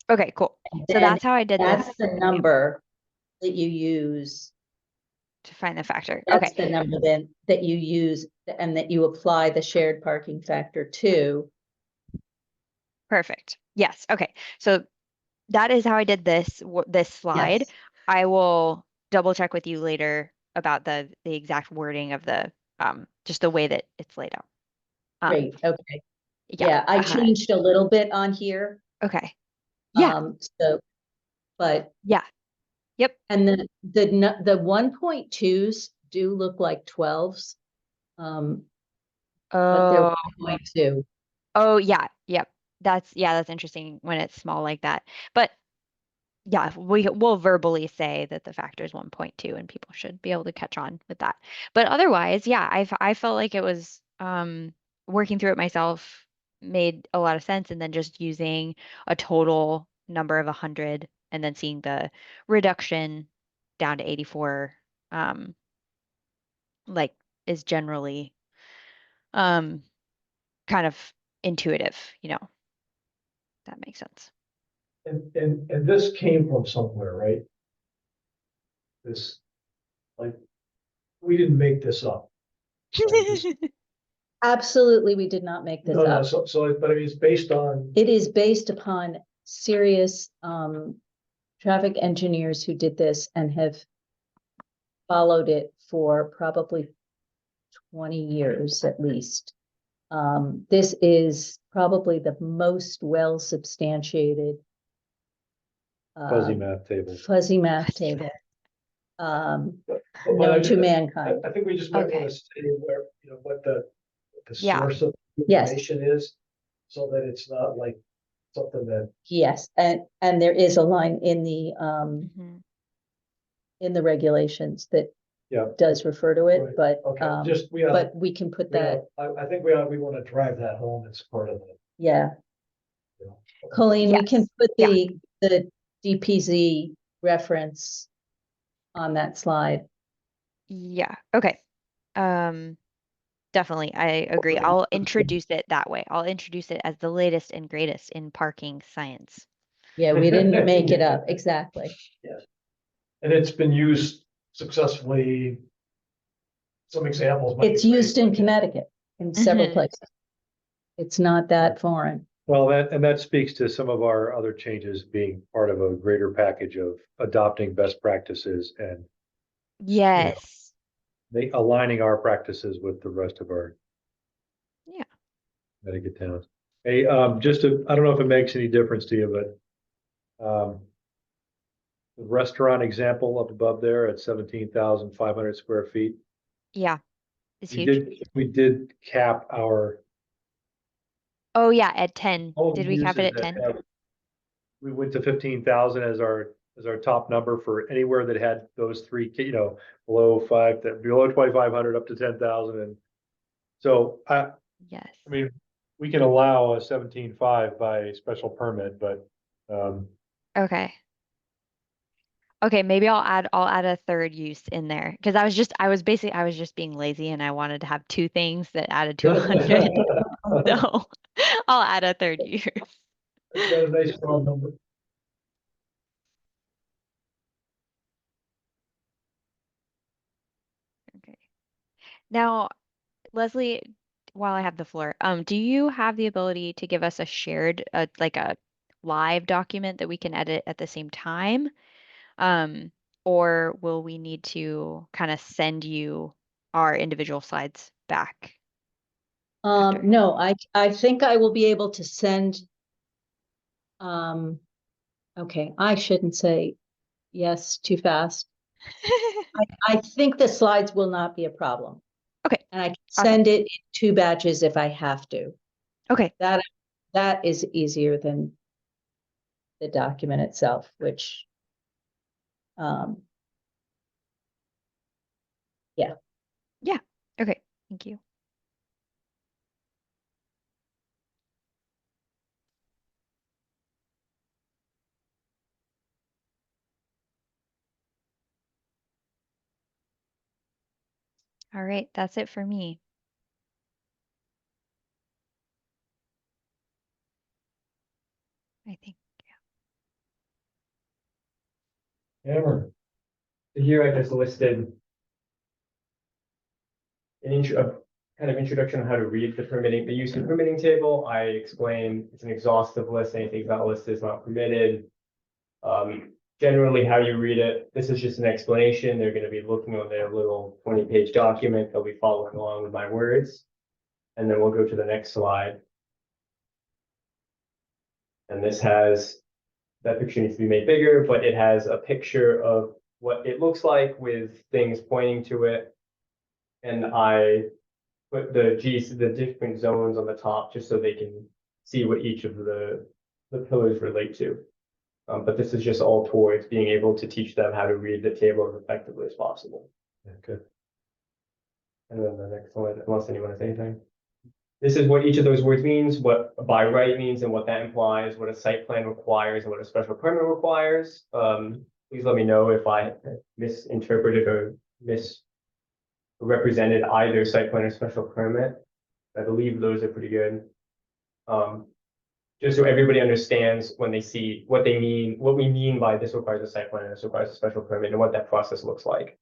Okay, cool. And So then that's how I did this that's the number that you use. to find the factor. That's Okay, the number then that you use and that you apply the shared parking factor to. perfect. Yes. Okay. So that is how I did this slide. Yes, I will double check with you later about the exact wording of the just the way that it's laid out. great, okay. Yeah. Yeah, I changed a little bit on here. Okay. Yeah. So, but, Yeah. Yep. and then the 1.2s do look like 12s. But they're Oh. 1.2. Oh yeah. Yep. That's interesting when it's small like that. But yeah, will verbally say that the factor is 1.2 and people should be able to catch on with that. But otherwise, yeah, I felt like it was working through it myself made a lot of sense, and then just using a total number of 100 and then seeing the reduction down to 84 um like is generally um kind of intuitive, that makes sense. And this came from somewhere, right? This, like, we didn't make this up. Right? Absolutely, we did not make this No, up. but I mean, it's based on, It is based upon serious traffic engineers who did this and have followed it for probably 20 years at least. This is probably the most well substantiated Fuzzy math table. fuzzy math table but known to mankind. I think we just might Okay. want to say where, what the Yeah. source of Yes. information is, so that it's not like something that, Yes, and there is a line Mhm. in the regulations that Yeah. does refer to it, Right. but okay, but we can put that, I think we want to drive that home as part of the, yeah. you know. Colleen, we can Yes. put Yeah. the DPZ reference on that slide. Yeah. Okay. Um, Definitely. I agree. I'll introduce it that way. I'll introduce it as the latest and greatest in parking science. Yeah, we didn't make it up, exactly. And it's been used successfully. Some examples. might be It's used great, in but- Connecticut in several Mhm. places. It's not that foreign. Well, that speaks to some of our other changes being part of a greater package of adopting best practices and Yes. aligning our practices with the rest of our Yeah. Connecticut towns. Hey, I don't know if it makes any difference to you, but The restaurant example up above there at 17,500 square feet. Yeah, it's We huge. did cap our Oh, yeah, at 10. home Did we cap it uses at 10? we went to 15,000 as our top number for anywhere that had those three, below 2,500 up to 10,000. And so Yes. I mean, we can allow a 17.5 by special permit, but, Okay. Okay, maybe I'll add a third use in there because I was just being lazy and I wanted to have two things that added to 100. So I'll add a third use. That's a nice strong number. Okay. Now, Leslie, while I have the floor, do you have the ability to give us a shared, like a live document that we can edit at the same time? Um, or will we need to kind of send you our individual slides back after? No, I think I will be able to send, okay, I shouldn't say yes too fast. I think the slides will not be a problem. Okay, And I can awesome. send it in 2 batches if I have to. Okay, That is easier than the document itself, which, um, yeah. yeah, okay, thank you. All right, that's it for me. I think. Hammer. Here I just listed an kind of introduction on how to read the use of permitting table. I explained it's an exhaustive list. Anything not listed is not permitted. Generally how you read it, this is just an explanation. They're going to be looking on their little 20-page document. They'll be following along with my words. And then we'll go to the next slide. And this has, that picture needs to be made bigger, but it has a picture of what it looks like with things pointing to it. And I put the different zones on the top just so they can see what each of the pillars relate to. But this is just all towards being able to teach them how to read the table as effectively as possible. okay. And then the next one, unless anyone has anything. This is what each of those words means, what by right means and what that implies, what a site plan requires and what a special permit requires. Please let me know if I misinterpreted or misrepresented either site plan or special permit. I believe those are pretty good. Just so everybody understands when they see what they mean, what we mean by this requires a site plan and this requires a special permit and what that process looks like.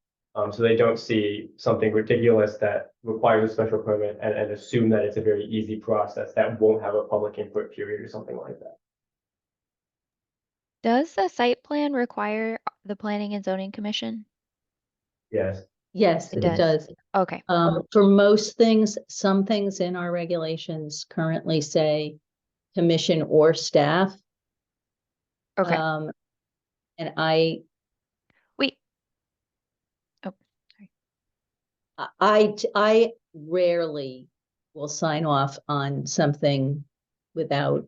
So they don't see something ridiculous that requires a special permit and assume that it's a very easy process that won't have a public input period or something like that. Does the site plan require the Planning and Zoning Commission? Yes. Yes, It it does. does. Okay, For most things, some things in our regulations currently say commission or staff. okay. And Wait. Oh, sorry. I rarely will sign off on something without,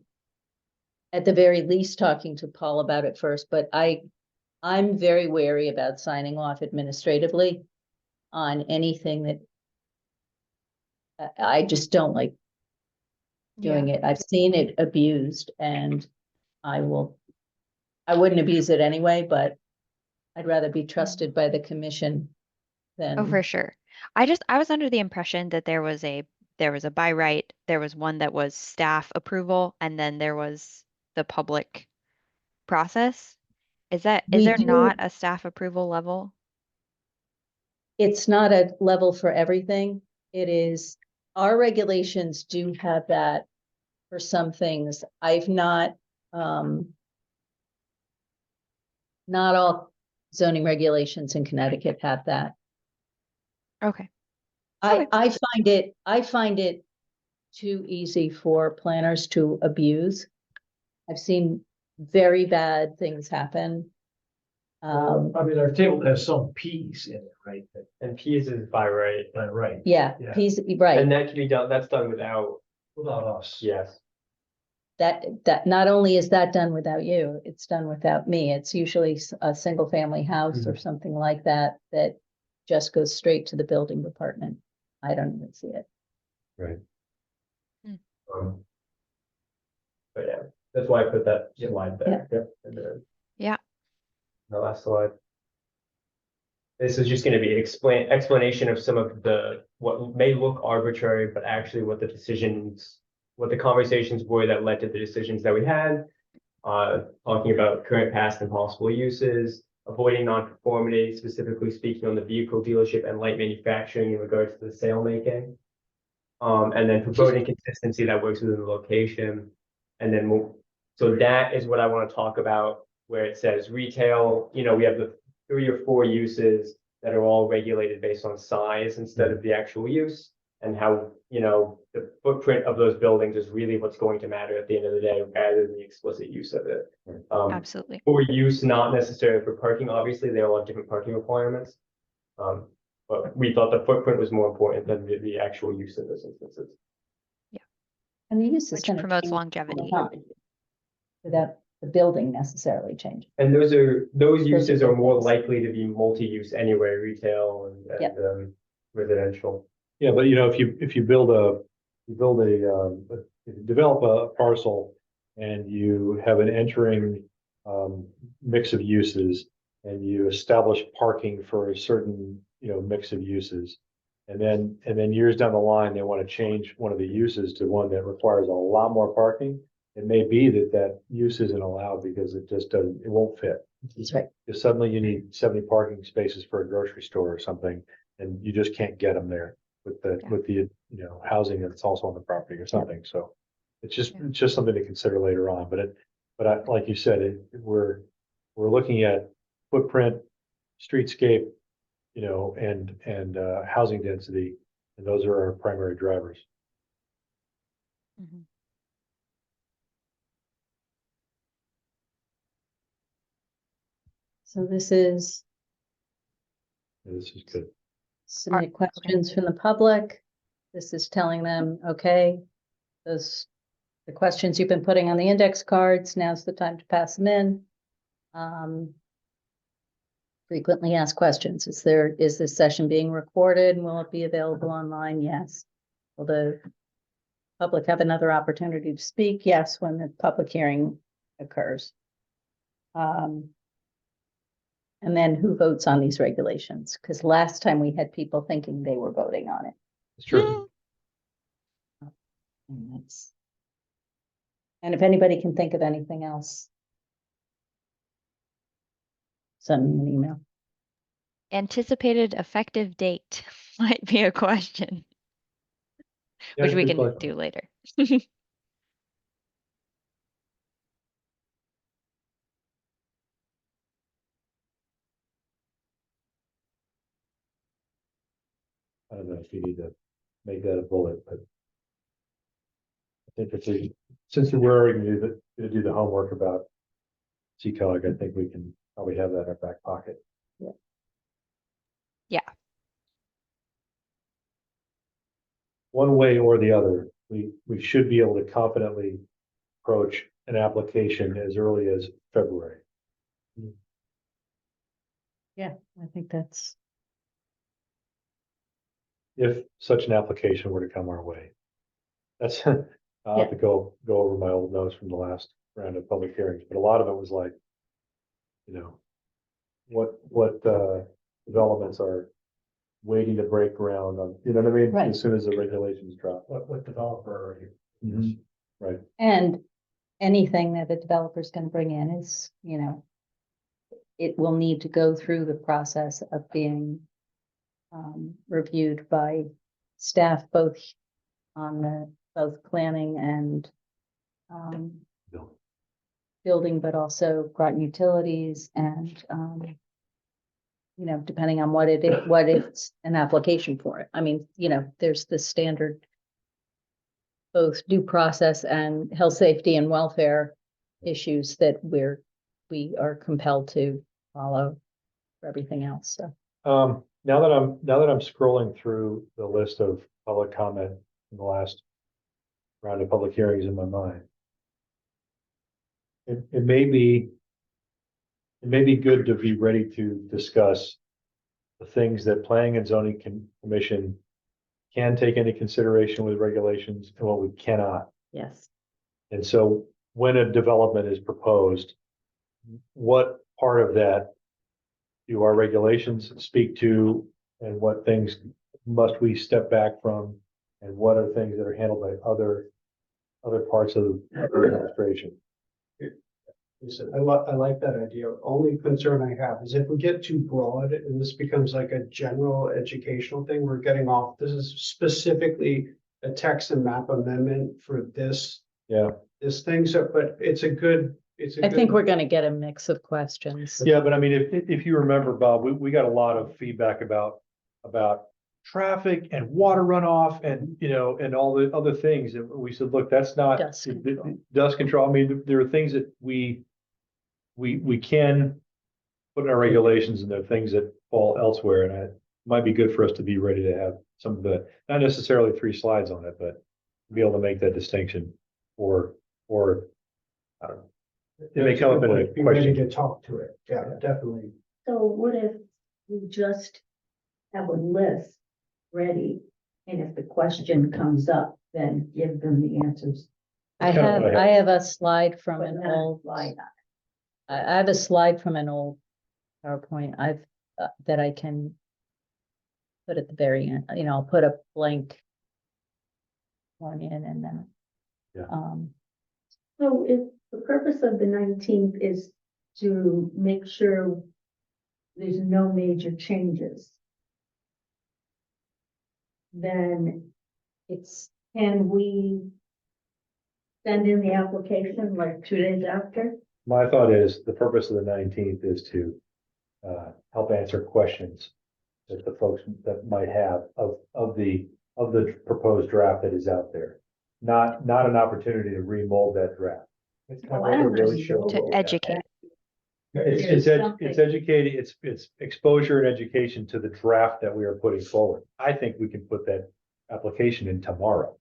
at the very least, talking to Paul about it first, but I'm very wary about signing off administratively on anything that I just don't like doing Yeah. it. I've seen it abused and I wouldn't abuse it anyway, but I'd rather be trusted by the commission Oh, for than, sure. I was under the impression that there was a by right, there was one that was staff approval, and then there was the public process. Is we there do, not a staff approval level? it's not a level for everything. It is, our regulations do have that for some things. I've not all zoning regulations in Connecticut have that. Okay. I find it too easy for planners to abuse. I've seen very bad things happen. I mean, our table has some Ps in it, right? And P's is by right, Right, Yeah, Yeah. he's right. and that can be done, that's done without, without us. yes. That not only is that done without you, it's done without me. It's usually a single family house or something like that, that just goes straight to the building department. I don't even see it. Right. But yeah, that's why I put that slide there. Yep. And then Yeah. the last slide. This is just gonna be explanation of some of the, what may look arbitrary, but actually what the decisions, what the conversations were that led to the decisions that we had. Talking about current, past, and possible uses, avoiding nonconformity, specifically speaking on the vehicle dealership and light manufacturing in regards to the sale making. And then promoting consistency that works within the location. And then so that is what I want to talk about, where it says retail, we have the 3 or 4 uses that are all regulated based on size instead of the actual use, and how, the footprint of those buildings is really what's going to matter at the end of the day, rather than the explicit use of it. Absolutely. For use, not necessarily for parking, obviously, they all have different parking requirements. But we thought the footprint was more important than the actual use in those instances. And the use is Which gonna promotes change longevity. over time without the building necessarily changing. And those uses are good more things. likely to be multi-use anyway, retail and Yep. residential. Yeah, but if you develop a parcel and you have an entering mix of uses, and you establish parking for a certain, mix of uses. And then years down the line, they want to change one of the uses to one that requires a lot more parking. It may be that use isn't allowed because it just doesn't, it won't fit. That's right. If suddenly you need 70 parking spaces for a grocery store or something, and you just can't get them there with the housing that's also on the property or something. So it's just something to consider later on. But like you said, we're looking at footprint, streetscape, and housing density, and those are our primary drivers. Mhm. So this is Yeah, this is good. submit questions from the public. This is telling them, okay, the questions you've been putting on the index cards, now's the time to pass them in. Frequently asked questions. Is this session being recorded and will it be available online? Yes. Will the public have another opportunity to speak? Yes, when the public hearing occurs. And then who votes on these regulations? Because last time we had people thinking they were voting on it. It's true. And if anybody can think of anything else, send me an email. Anticipated effective date might be a question, Yeah, which we good can question. do later. I don't know if you need to make that a bullet, but I think since we're already going to do the homework about CCOG, I think we can probably have that in our back pocket. Yeah. One way or the other, we should be able to confidently approach an application as early as February. Yeah, I think that's. If such an application were to come our way. That's, I'll have to go over my old notes from the last round of public hearings, but a lot of it was like, what developments are waiting to break ground on, you know what I mean? Right. As soon as the regulations drop. What developer are you? Mhm. Right. And anything that a developer is going to bring in is, it will need to go through the process of being reviewed by staff, both on both planning and Bill. building, but also Groton Utilities and, depending on what it's an application for it. I mean, there's the standard both due process and health, safety and welfare issues that we are compelled to follow for everything else, so. Now that I'm scrolling through the list of public comment in the last round of public hearings in my mind. It may be good to be ready to discuss the things that planning and zoning commission can take into consideration with regulations and what we cannot. Yes. And so when a development is proposed, what part of that do our regulations speak to, and what things must we step back from, and what are things that are handled by other parts of the administration? Listen, I like that idea. Only concern I have is if we get too broad and this becomes like a general educational thing, we're getting off. This is specifically a text and map amendment for this. Yeah. This thing, so, but it's a good. I think we're gonna get a mix of questions. Yeah, but I mean, if you remember, Bob, we got a lot of feedback about traffic and water runoff and, and all the other things. And we said, look, that's not Dust control. dust control. I mean, there are things that we can put in our regulations, and there are things that fall elsewhere. And it might be good for us to be ready to have some of the, not necessarily 3 slides on it, but be able to make that distinction or I don't know. It may come up in a Be ready question. to talk to it. Yeah, definitely. So what if we just have a list ready, and if the question comes up, then give them the answers, I kind of have, what I I have a slide from but an not old, line I have a slide from an old PowerPoint that I can put at the very end, I'll put a blank one in and then. Yeah. So if the purpose of the 19th is to make sure there's no major changes, then can we send in the application like 2 days after? My thought is the purpose of the 19th is to help answer questions that the folks that might have of the proposed draft that is out there. Not an opportunity to remold that draft. It's Oh, kind I of don't really know. show. To educate. It's something. educating, it's exposure and education to the draft that we are putting forward. I think we can put that application in tomorrow.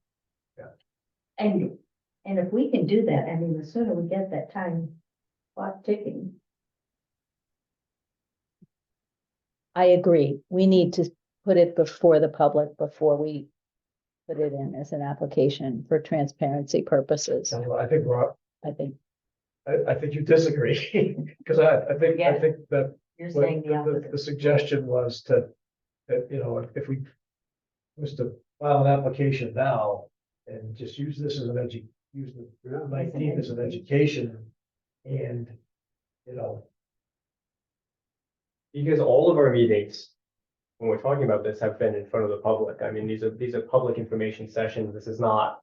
And if we can do that, I mean, the sooner we get that time clock ticking. I agree. We need to put it before the public before we put it in as an application for transparency purposes. So I think Rob, I think, I think you disagree, because I think that You're what saying the opposite. the suggestion was that, if we was to file an application now and just use this as use the 19th as an education, and, Because all of our meetings, when we're talking about this, have been in front of the public. I mean, these are public information sessions. This is not,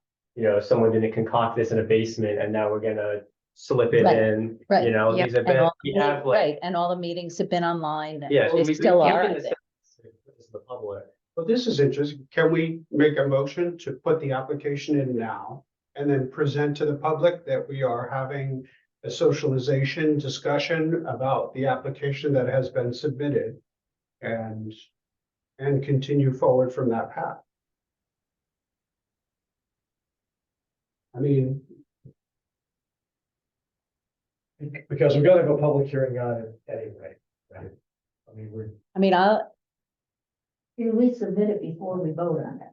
someone didn't concoct this in a basement and now we're gonna slip it Right, in, right. Yep. these have and been, all, we have like. right, and all the meetings have been online. and Yeah. They still are, I given think. this to the public. Well, this is interesting. Can we make a motion to put the application in now and then present to the public that we are having a socialization discussion about the application that has been submitted and continue forward from that path? I mean, because we're gonna have a public hearing on it anyway, right? I mean, I mean, Can we submit it before we vote on it?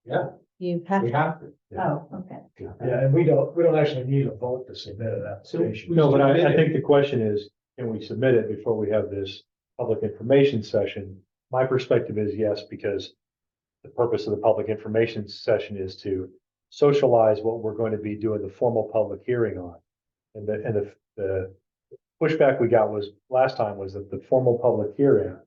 yeah, you have we to, have to. Oh, okay. yeah, and we don't actually need a vote to submit an application. No, but I think the question is, can we submit it before we have this public information session? My perspective is yes, because the purpose of the public information session is to socialize what we're going to be doing the formal public hearing on. And the pushback we got last time was that the formal public hearing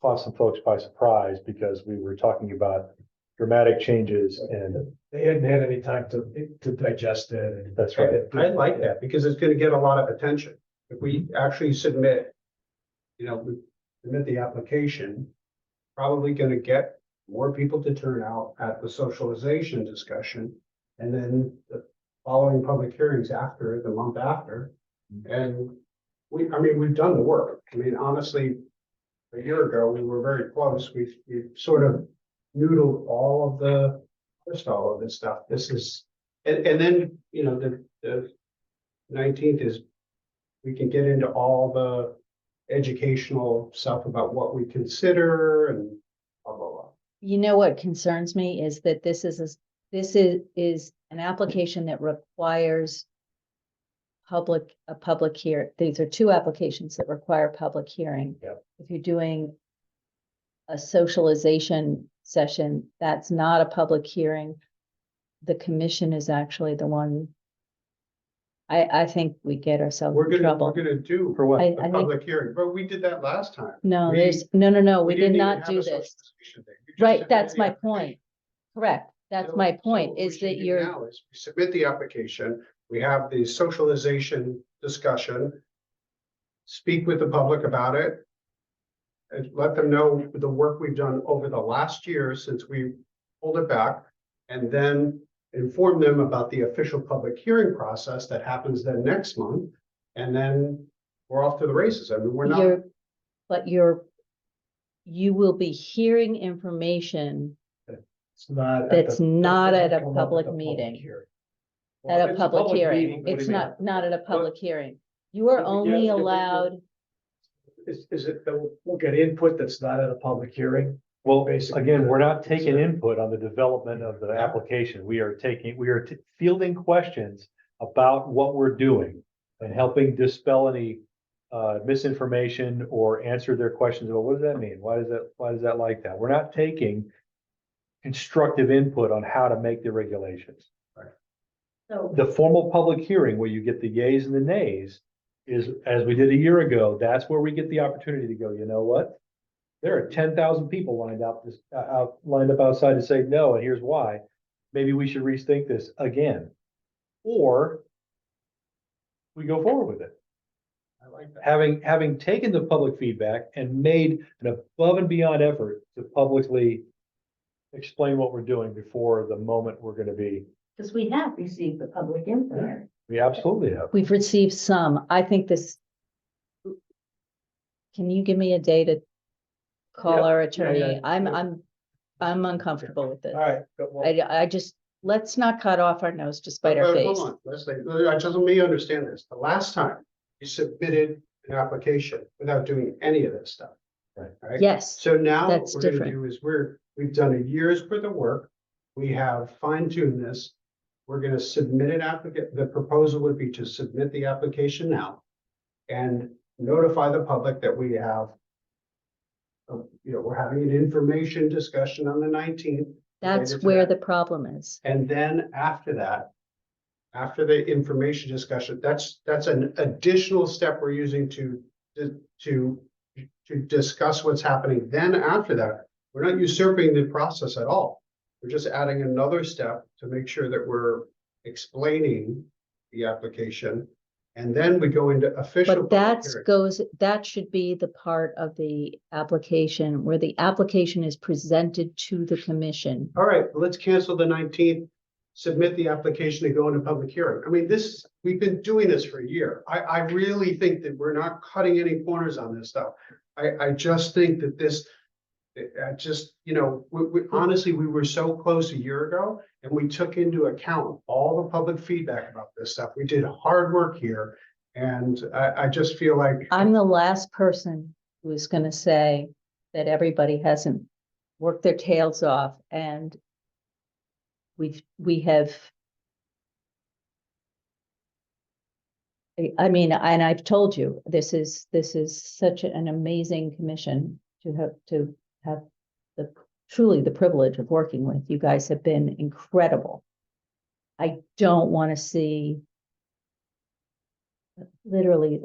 caught some folks by surprise because we were talking about dramatic changes and They hadn't had any time to digest it. And that's right. I like that because it's gonna get a lot of attention. If we actually submit, we submit the application, probably gonna get more people to turn out at the socialization discussion. And then following public hearings after, the month after. And I mean, we've done the work. I mean, honestly, a year ago, we were very close. We sort of noodled all of this stuff. This is, and then, you know, the 19th is, we can get into all the educational stuff about what we consider and blah, blah, blah. You know what concerns me is that this is an application that requires a public hearing. These are two applications that require public hearing. Yep. If you're doing a socialization session, that's not a public hearing. The commission is actually the one. I think we get ourselves We're in gonna trouble. do For what? I the think, public hearing, but we did that last time. no, We- there's, no, we did didn't even not have do a this. socialization day. We just Right, submitted that's the my application. point. Correct. That's So- my so point, what we is should that do you're, now is we submit the application, we have the socialization discussion. Speak with the public about it. And let them know the work we've done over the last year since we pulled it back. And then inform them about the official public hearing process that happens then next month. And then we're off to the races. I mean, we're not, but you will be hearing information It's not. That's not at a come up public with meeting. hearing. at Well, a it's public hearing. meeting, what do It's you mean? not at a public hearing. You are If we only get- if we get- allowed, Is it that we'll get input that's not at a public hearing? Well, Basically, again, we're not the taking concern. input on the development of the application. We are fielding questions about what we're doing and helping dispel any misinformation or answer their questions about what does that mean? Why is that like that? We're not taking constructive input on how to make the regulations. So, The formal public hearing where you get the yays and the nays is, as we did a year ago, that's where we get the opportunity to go, you know what? There are 10,000 people lined up outside to say no, and here's why. Maybe we should rethink this again. Or we go forward with it. I like that. Having taken the public feedback and made an above and beyond effort to publicly explain what we're doing before the moment we're gonna be, because we have received the public input. we absolutely have. we've received some. I think this. Can you give me a day to call Yep. our Yeah, attorney? yeah. I'm uncomfortable with this. All right. Well, I just, let's not cut off our nose to spite our But face. hold on, Leslie, just let me understand this. The last time you submitted an application without doing any of this stuff. Right? Yes, So now what That's we're gonna different. do is we've done a year's worth of work. We have fine tuned this. We're gonna submit an applicant, the proposal would be to submit the application now. And notify the public that we have. We're having an information discussion on the 19th. that's related to where that. the problem is. And then after that, after the information discussion, that's an additional step we're using to discuss what's happening. Then after that, we're not usurping the process at all. We're just adding another step to make sure that we're explaining the application. And then we go into official. But public hearing. that should be the part of the application where the application is presented to the commission. All right, let's cancel the 19th, submit the application and go into public hearing. I mean, we've been doing this for a year. I really think that we're not cutting any corners on this stuff. I just think that honestly, we were so close a year ago and we took into account all the public feedback about this stuff. We did hard work here. And I just feel like, I'm the last person who is gonna say that everybody hasn't worked their tails off and we have. I mean, and I've told you, this is such an amazing commission to have truly the privilege of working with. You guys have been incredible. I don't want to see literally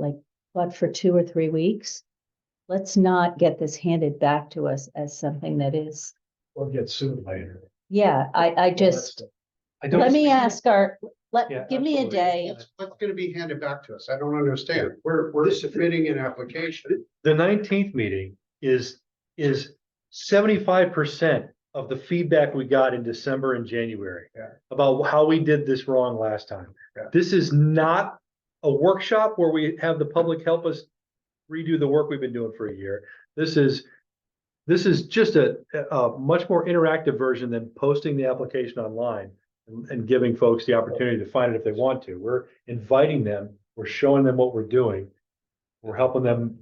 but for 2 or 3 weeks. Let's not get this handed back to us as something that is, or get sued later. yeah, I just, let me ask Yeah, give me a absolutely. day. what's going to be handed back to us? I don't understand. We're submitting an application. The 19th meeting is 75% of the feedback we got in December and January. Yeah. About how we did this wrong last time. Yeah. This is not a workshop where we have the public help us redo the work we've been doing for a year. This is just a much more interactive version than posting the application online and giving folks the opportunity to find it if they want to. We're inviting them, we're showing them what we're doing. We're helping them,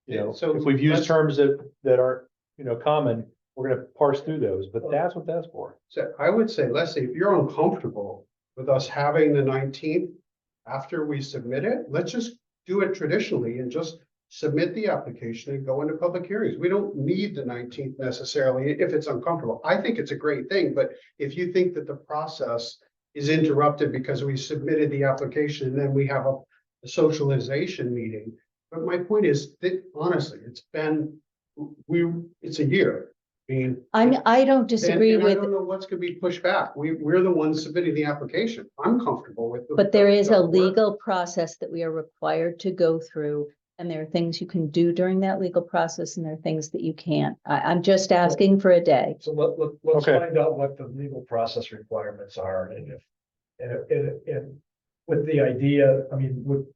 you know, So if we've used let's- terms that aren't, you know, common, we're gonna parse through those, but that's what that's for. So I would say, Leslie, if you're uncomfortable with us having the 19th after we submit it, let's just do it traditionally and just submit the application and go into public hearings. We don't need the 19th necessarily if it's uncomfortable. I think it's a great thing, but if you think that the process is interrupted because we submitted the application and then we have a socialization meeting. But my point is that honestly, it's a year. I mean. I don't disagree and I with, don't know what's gonna be pushed back. We're the ones submitting the application. I'm comfortable with. but there is a the work. legal process that we are required to go through. And there are things you can do during that legal process and there are things that you can't. I'm just asking for a day. So let's Okay. find out what the legal process requirements are and and with the idea, I mean, with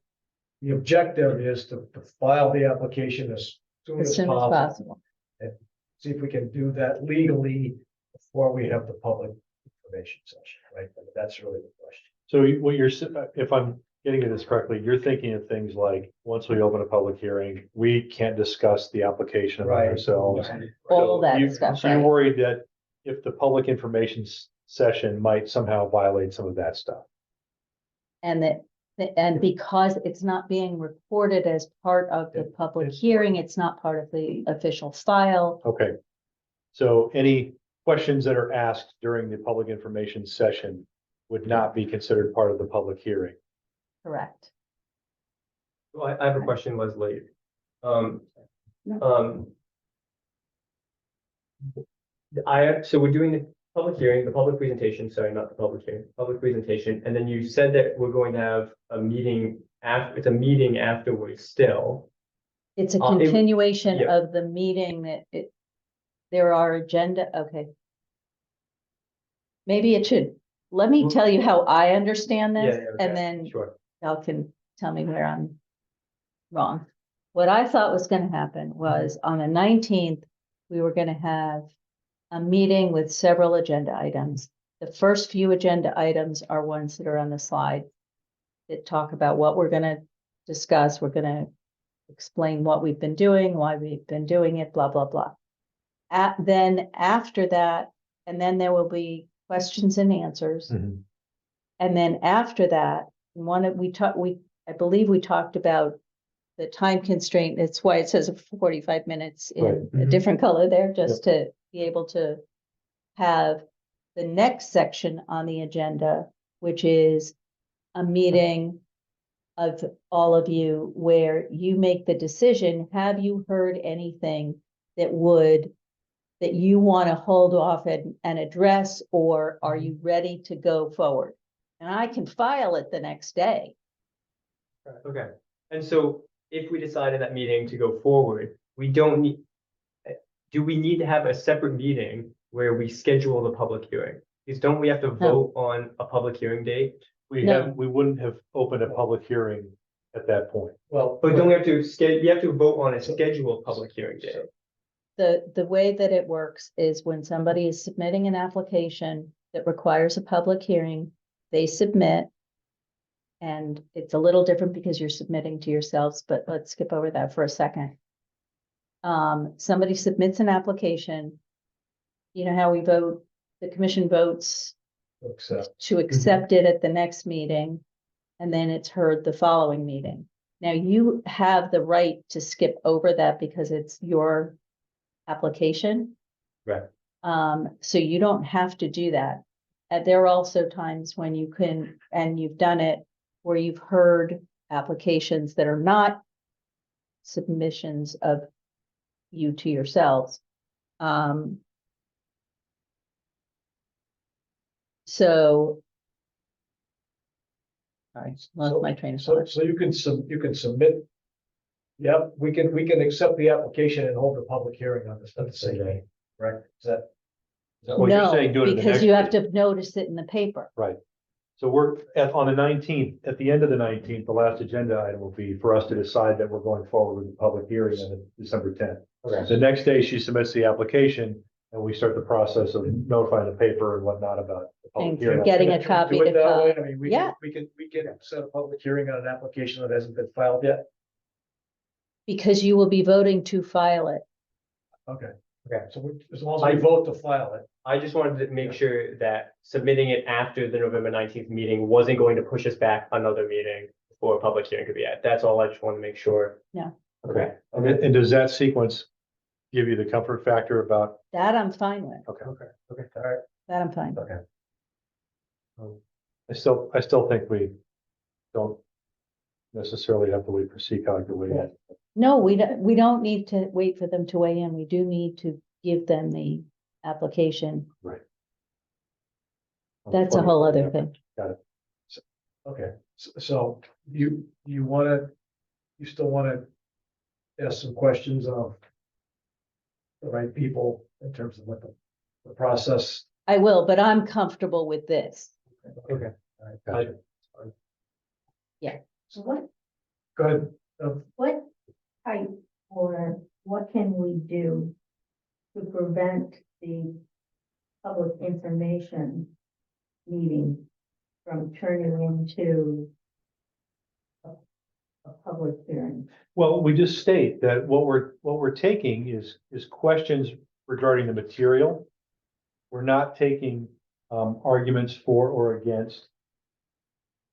the objective is to file the application as soon As as soon as possible. possible. And see if we can do that legally before we have the public information session, right? That's really the question. So what you're, if I'm getting at this correctly, you're thinking of things like, once we open a public hearing, we can't discuss the application among Right. ourselves. All that You- stuff, So you're right? worried that if the public information session might somehow violate some of that stuff. And and because it's not being recorded as part of the public hearing, it's not part of the official file. Okay. So any questions that are asked during the public information session would not be considered part of the public hearing. Correct. Well, I have a question, Leslie. No. So we're doing the public hearing, the public presentation, sorry, not the public hearing, public presentation, and then you said that we're going to have a meeting it's a meeting afterwards still. It's a it- continuation yeah. of the meeting there are okay. Maybe it should, let me tell you how I understand this, okay, and then Sure. y'all can tell me where I'm wrong. What I thought was gonna happen was on the 19th, we were gonna have a meeting with several agenda items. The first few agenda items are ones that are on the slide that talk about what we're gonna discuss. We're gonna explain what we've been doing, why we've been doing it, blah, blah, blah. Then after that, and then there will be questions and answers. Mhm. And then after that, I believe we talked about the time constraint. That's why it says 45 minutes in Right. a Mhm. different color there, just to be able to have the next section on the agenda, which is a meeting of all of you where you make the decision, have you heard anything that you want to hold off and address, or are you ready to go forward? And I can file it the next day. Okay, and so if we decide in that meeting to go forward, we don't need, do we need to have a separate meeting where we schedule the public hearing? Because don't we have to vote on a public hearing date? No. We wouldn't have opened a public hearing at that point. Well, But don't we have to you have to vote on a scheduled public hearing date? The way that it works is when somebody is submitting an application that requires a public hearing, they submit. And it's a little different because you're submitting to yourselves, but let's skip over that for a second. Somebody submits an application. You know how we vote, the commission votes to accept it at the next meeting, and then it's heard the following meeting. Now, you have the right to skip over that because it's your application. Right. So you don't have to do that. There are also times when you can, and you've done it, where you've heard applications that are not submissions of you to yourselves. So. Sorry, lost my train of thought. So you can submit. Yep, we can accept the application and hold the public hearing on this at the same day, right? Is that? Well, you're No, saying do it in the because next you have meeting. to notice it in the paper. Right. So we're on the 19th, at the end of the 19th, the last agenda item will be for us to decide that we're going forward with the public hearing on December 10th. Okay. The next day she submits the application and we start the process of notifying the paper and whatnot about the public And hearing. getting a Can we copy do it to that way? Todd. I mean, Yeah. we can set a public hearing on an application that hasn't been filed yet. Because you will be voting to file it. Okay. Okay. So as long as we vote to file it. I just wanted to make sure that submitting it after the November 19th meeting wasn't going to push us back another meeting before a public hearing could be at. That's all I just wanted to make sure. Yeah. Okay. And does that sequence give you the comfort factor about, That I'm fine with. okay, Okay, all right. That I'm fine. okay. I still think we don't necessarily have to wait for CCOG to weigh in. No, we don't need to wait for them to weigh in. We do need to give them the application. Right. That's a whole other thing. Okay, so you wanna, you still wanna ask some questions of the right people in terms of what the process. I will, but I'm comfortable with this. Okay. Gotcha. So what, Good. what type or what can we do to prevent the public information meeting from turning into a public hearing? Well, we just state that what we're taking is questions regarding the material. We're not taking arguments for or against.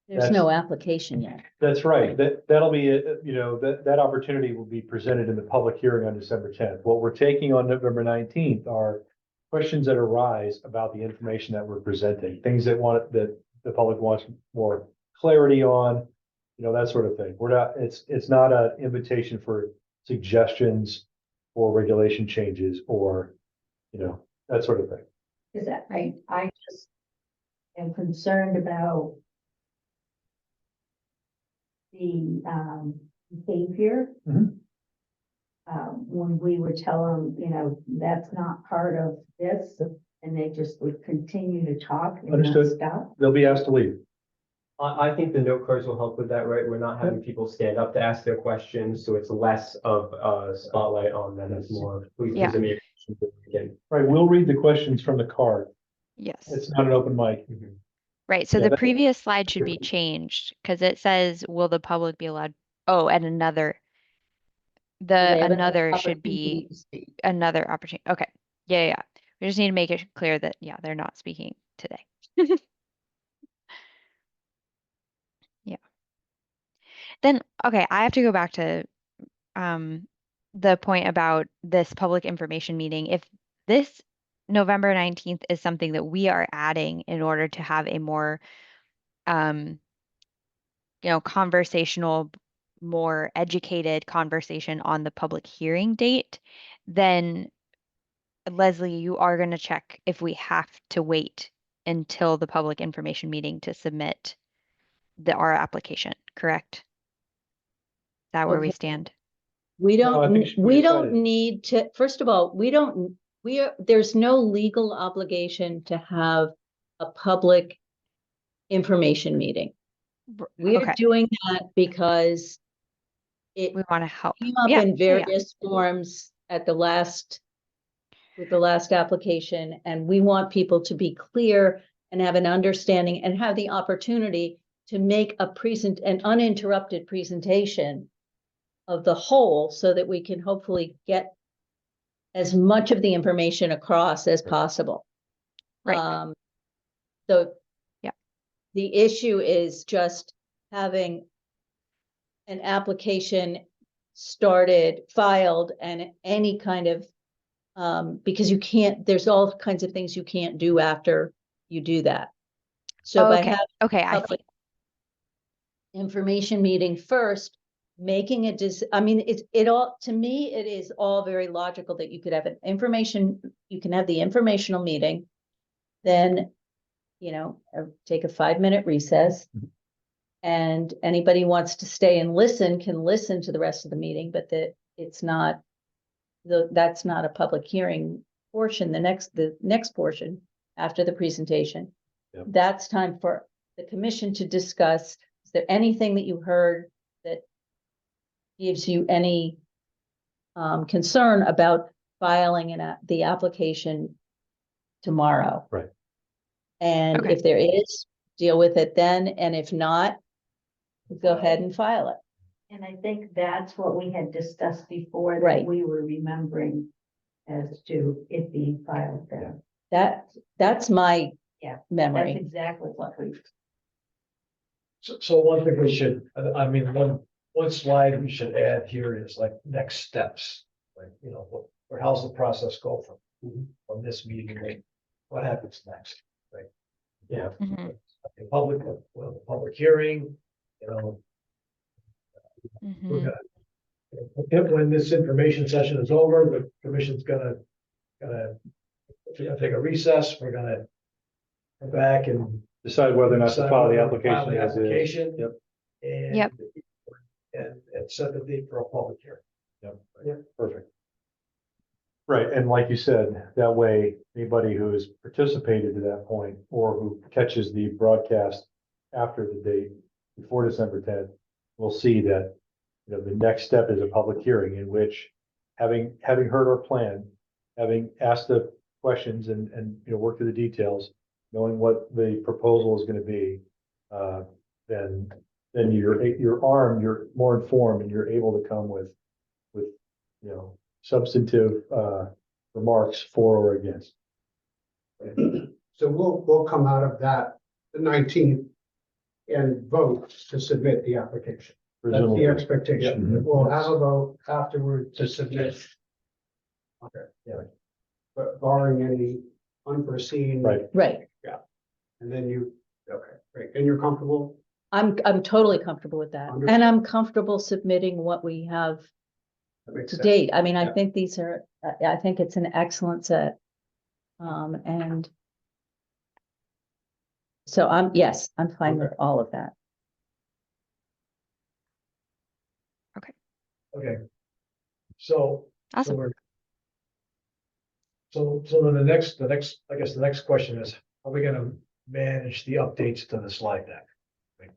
There's no application yet. That's right. That'll be, that opportunity will be presented in the public hearing on December 10th. What we're taking on November 19th are questions that arise about the information that we're presenting, things that the public wants more clarity on, that sort of thing. We're not, it's not an invitation for suggestions or regulation changes or, that sort of thing. Is that, I just am concerned about the behavior. Mhm. When we would tell them, that's not part of this, and they just would continue to talk and not Understood. stop. They'll be asked to leave. I think the note cards will help with that, right? We're not having people stand up to ask their questions, so it's less of a spotlight on them. It's more, please Yeah. present me a question so we can. Right, we'll read the questions from the card. Yes. It's not an open mic. Right, so Yeah, the that- previous slide should be changed because it says, will the public be allowed? Oh, and another. They have Another should be opportunity to speak. another opportunity. Okay, yeah. We just need to make it clear that, yeah, they're not speaking today. Yeah. Then, okay, I have to go back to the point about this public information meeting. If this November 19th is something that we are adding in order to have a more conversational, more educated conversation on the public hearing date, then Leslie, you are going to check if we have to wait until the public information meeting to submit our application, correct? Is that where we Okay. stand? We No, I think don't, it should be we don't decided. need to, first of all, there's no legal obligation to have a public information meeting. We are Okay, doing that because it we want to help. came up Yeah, in yeah, yeah. various forms with the last application, and we want people to be clear and have an understanding and have the opportunity to make an uninterrupted presentation of the whole so that we can hopefully get as much of the information across as possible. Right. So Yeah. the issue is just having an application started, filed, and any kind of, because there's all kinds of things you can't do after you do that. So by having Okay, I see. public information meeting first, making to me, it is all very logical that you could have you can have the informational meeting, then, take a 5-minute recess. Mhm. And anybody wants to stay and listen can listen to the rest of the meeting, but that's not a public hearing portion, the next portion after the presentation. Yep. That's time for the commission to discuss, is there anything that you heard that gives you any concern about filing the application tomorrow? Right. And Okay. if there is, deal with it then, and if not, go ahead and file it. And I think that's what we had discussed before, that Right. we were remembering as to it being filed there. That's my Yeah. That's memory. exactly what we, So one thing we should, I mean, one slide we should add here is like next steps. Like, you know, or how's the process go from this meeting, like, what happens next? Right? Yeah. Mhm. A public, well, public hearing, you know, we're Mhm. when this information session is over, the commission's gonna take a recess, we're gonna come back and Decide whether or not to decide file the whether to file application the as is. application. Yep. And. Yep. And set the date for a public hearing. Yep, perfect. Right, and like you said, that way, anybody who has participated to that point or who catches the broadcast after the date before December 10th will see that, you know, the next step is a public hearing in which, having heard our plan, having asked the questions and you know, worked through the details, knowing what the proposal is going to be, then you're armed, you're more informed, and you're able to come with you know, substantive remarks for or against. So we'll come out of that, the 19th, and vote to submit the application. That's the Presumably. expectation. Yeah. We'll have a vote afterward to submit. Okay, Yeah. but barring any unforeseen. Right. Right. And then okay, great, and you're comfortable? I'm totally comfortable with that. Understood. And I'm comfortable submitting what we have That makes to sense. date. I mean, I Yeah. think these are, I think it's an excellent set. And so yes, I'm fine with all of that. Okay. So Awesome. So then the next, I guess the next question is, are we gonna manage the updates to the slide deck? Like,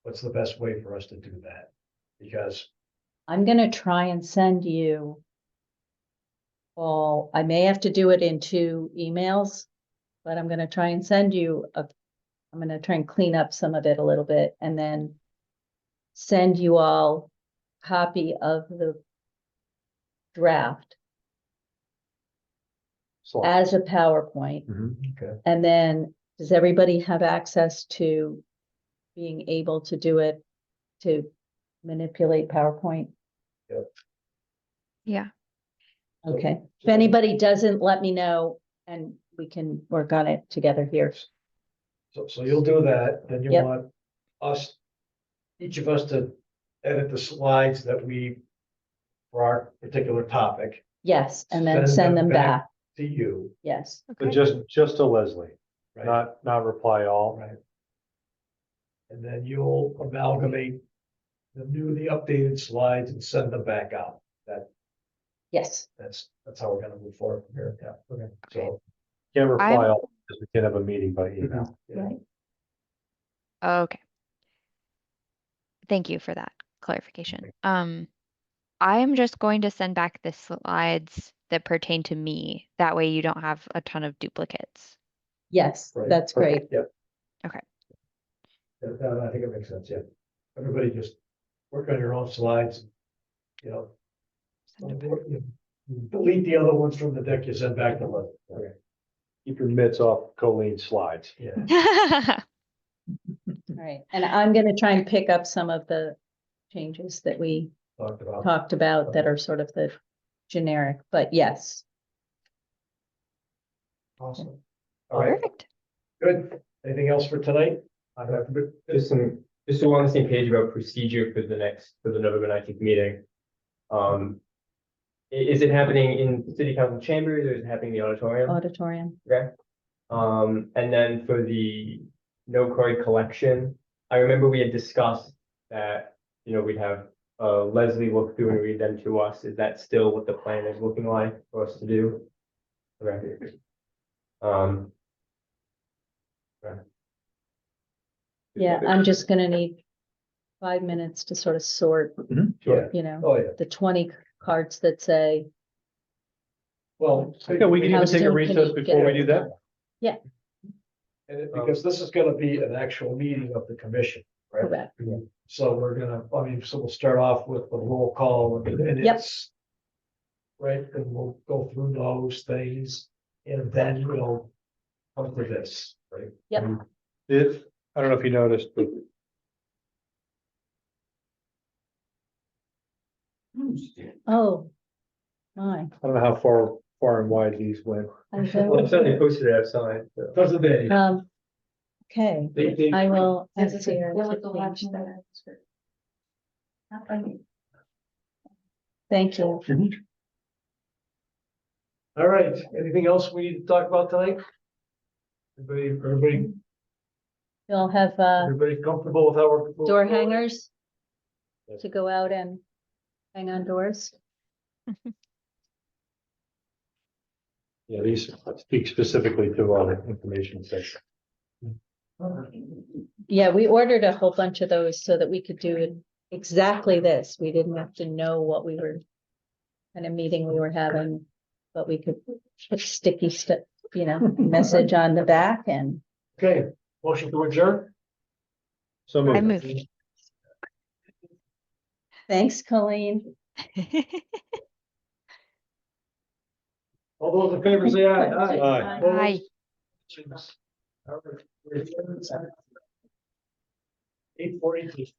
what's the best way for us to do that? Because, I'm gonna try and send you all, I may have to do it in 2 emails, but I'm gonna try and send you I'm gonna try and clean up some of it a little bit and then send you all a copy of the draft as a PowerPoint. Mhm. okay, And then, does everybody have access to being able to do it, to manipulate PowerPoint? Yeah. Okay, if anybody doesn't, let me know and we can work on it together here. so you'll do that, then you Yep. want each of us to edit the slides that for our particular topic Yes, and then Send send them them back. back. to you, Yes, So just to Leslie, right? not reply all. Right. And then you'll amalgamate the updated slides and send them back out. yes, That's how we're gonna move forward from here. Yeah, okay, so. Can't reply I'm- all because we can't have a meeting by email. yeah. right. Okay. Thank you for that clarification. I am just going to send back the slides that pertain to me. That way you don't have a ton of duplicates. Yes, Right. that's great. Yeah. Okay. I think it makes sense, yeah. Everybody just work on your own slides, you know. Send it back. Delete the other ones from the deck you send back to us. Okay, Keep your mitts off Colleen's slides. yeah. All right, and I'm gonna try and pick up some of the changes that we Talked about. talked about that are sort of the generic, but yes. Awesome. All right, Perfect. good. Anything else for tonight? I have to. just so we're on the same page about procedure for the November 19th meeting. Is it happening in city council chambers or is it happening in the auditorium? Auditorium. Okay. And then for the no card collection, I remember we had discussed that, you know, we'd have Leslie look through and read them to us. Is that still what the plan is looking like for us to do? Okay. Um, Yeah, I'm just gonna need 5 minutes to sort of sort, Yeah. you know, Oh, yeah. the 20 cards that say, Well. Okay, we can How even take a soon can recess you before we get do it that. done? Yeah, Because this is gonna be an actual meeting of the commission, right? correct. So we're gonna, I mean, so we'll start off with the roll call and Yep. it's. Right, and we'll go through those things and then we'll come to this, right? Yep. If, I don't know if you noticed, but Oh, my. I don't know how far and wide these went. I well, don't, certainly posted it outside. So. Because of the. okay, They- I will. That's ask good. Sarah That to was the last change one. that. Thank you. All right, anything else we need to talk about tonight? Everybody You'll have, everybody comfortable with how we're? door hangers to go out and hang on doors. Yeah, these speak specifically to our information section. Yeah, we ordered a whole bunch of those so that we could do it exactly this. We didn't have to know what we were kind of meeting we were having, but we could put sticky stuff, you know, message on the back and Okay, motion to adjourn? So I moved. moved. thanks, Colleen. All those in favor say aye. Aye. Aye. Opposed? 8:42.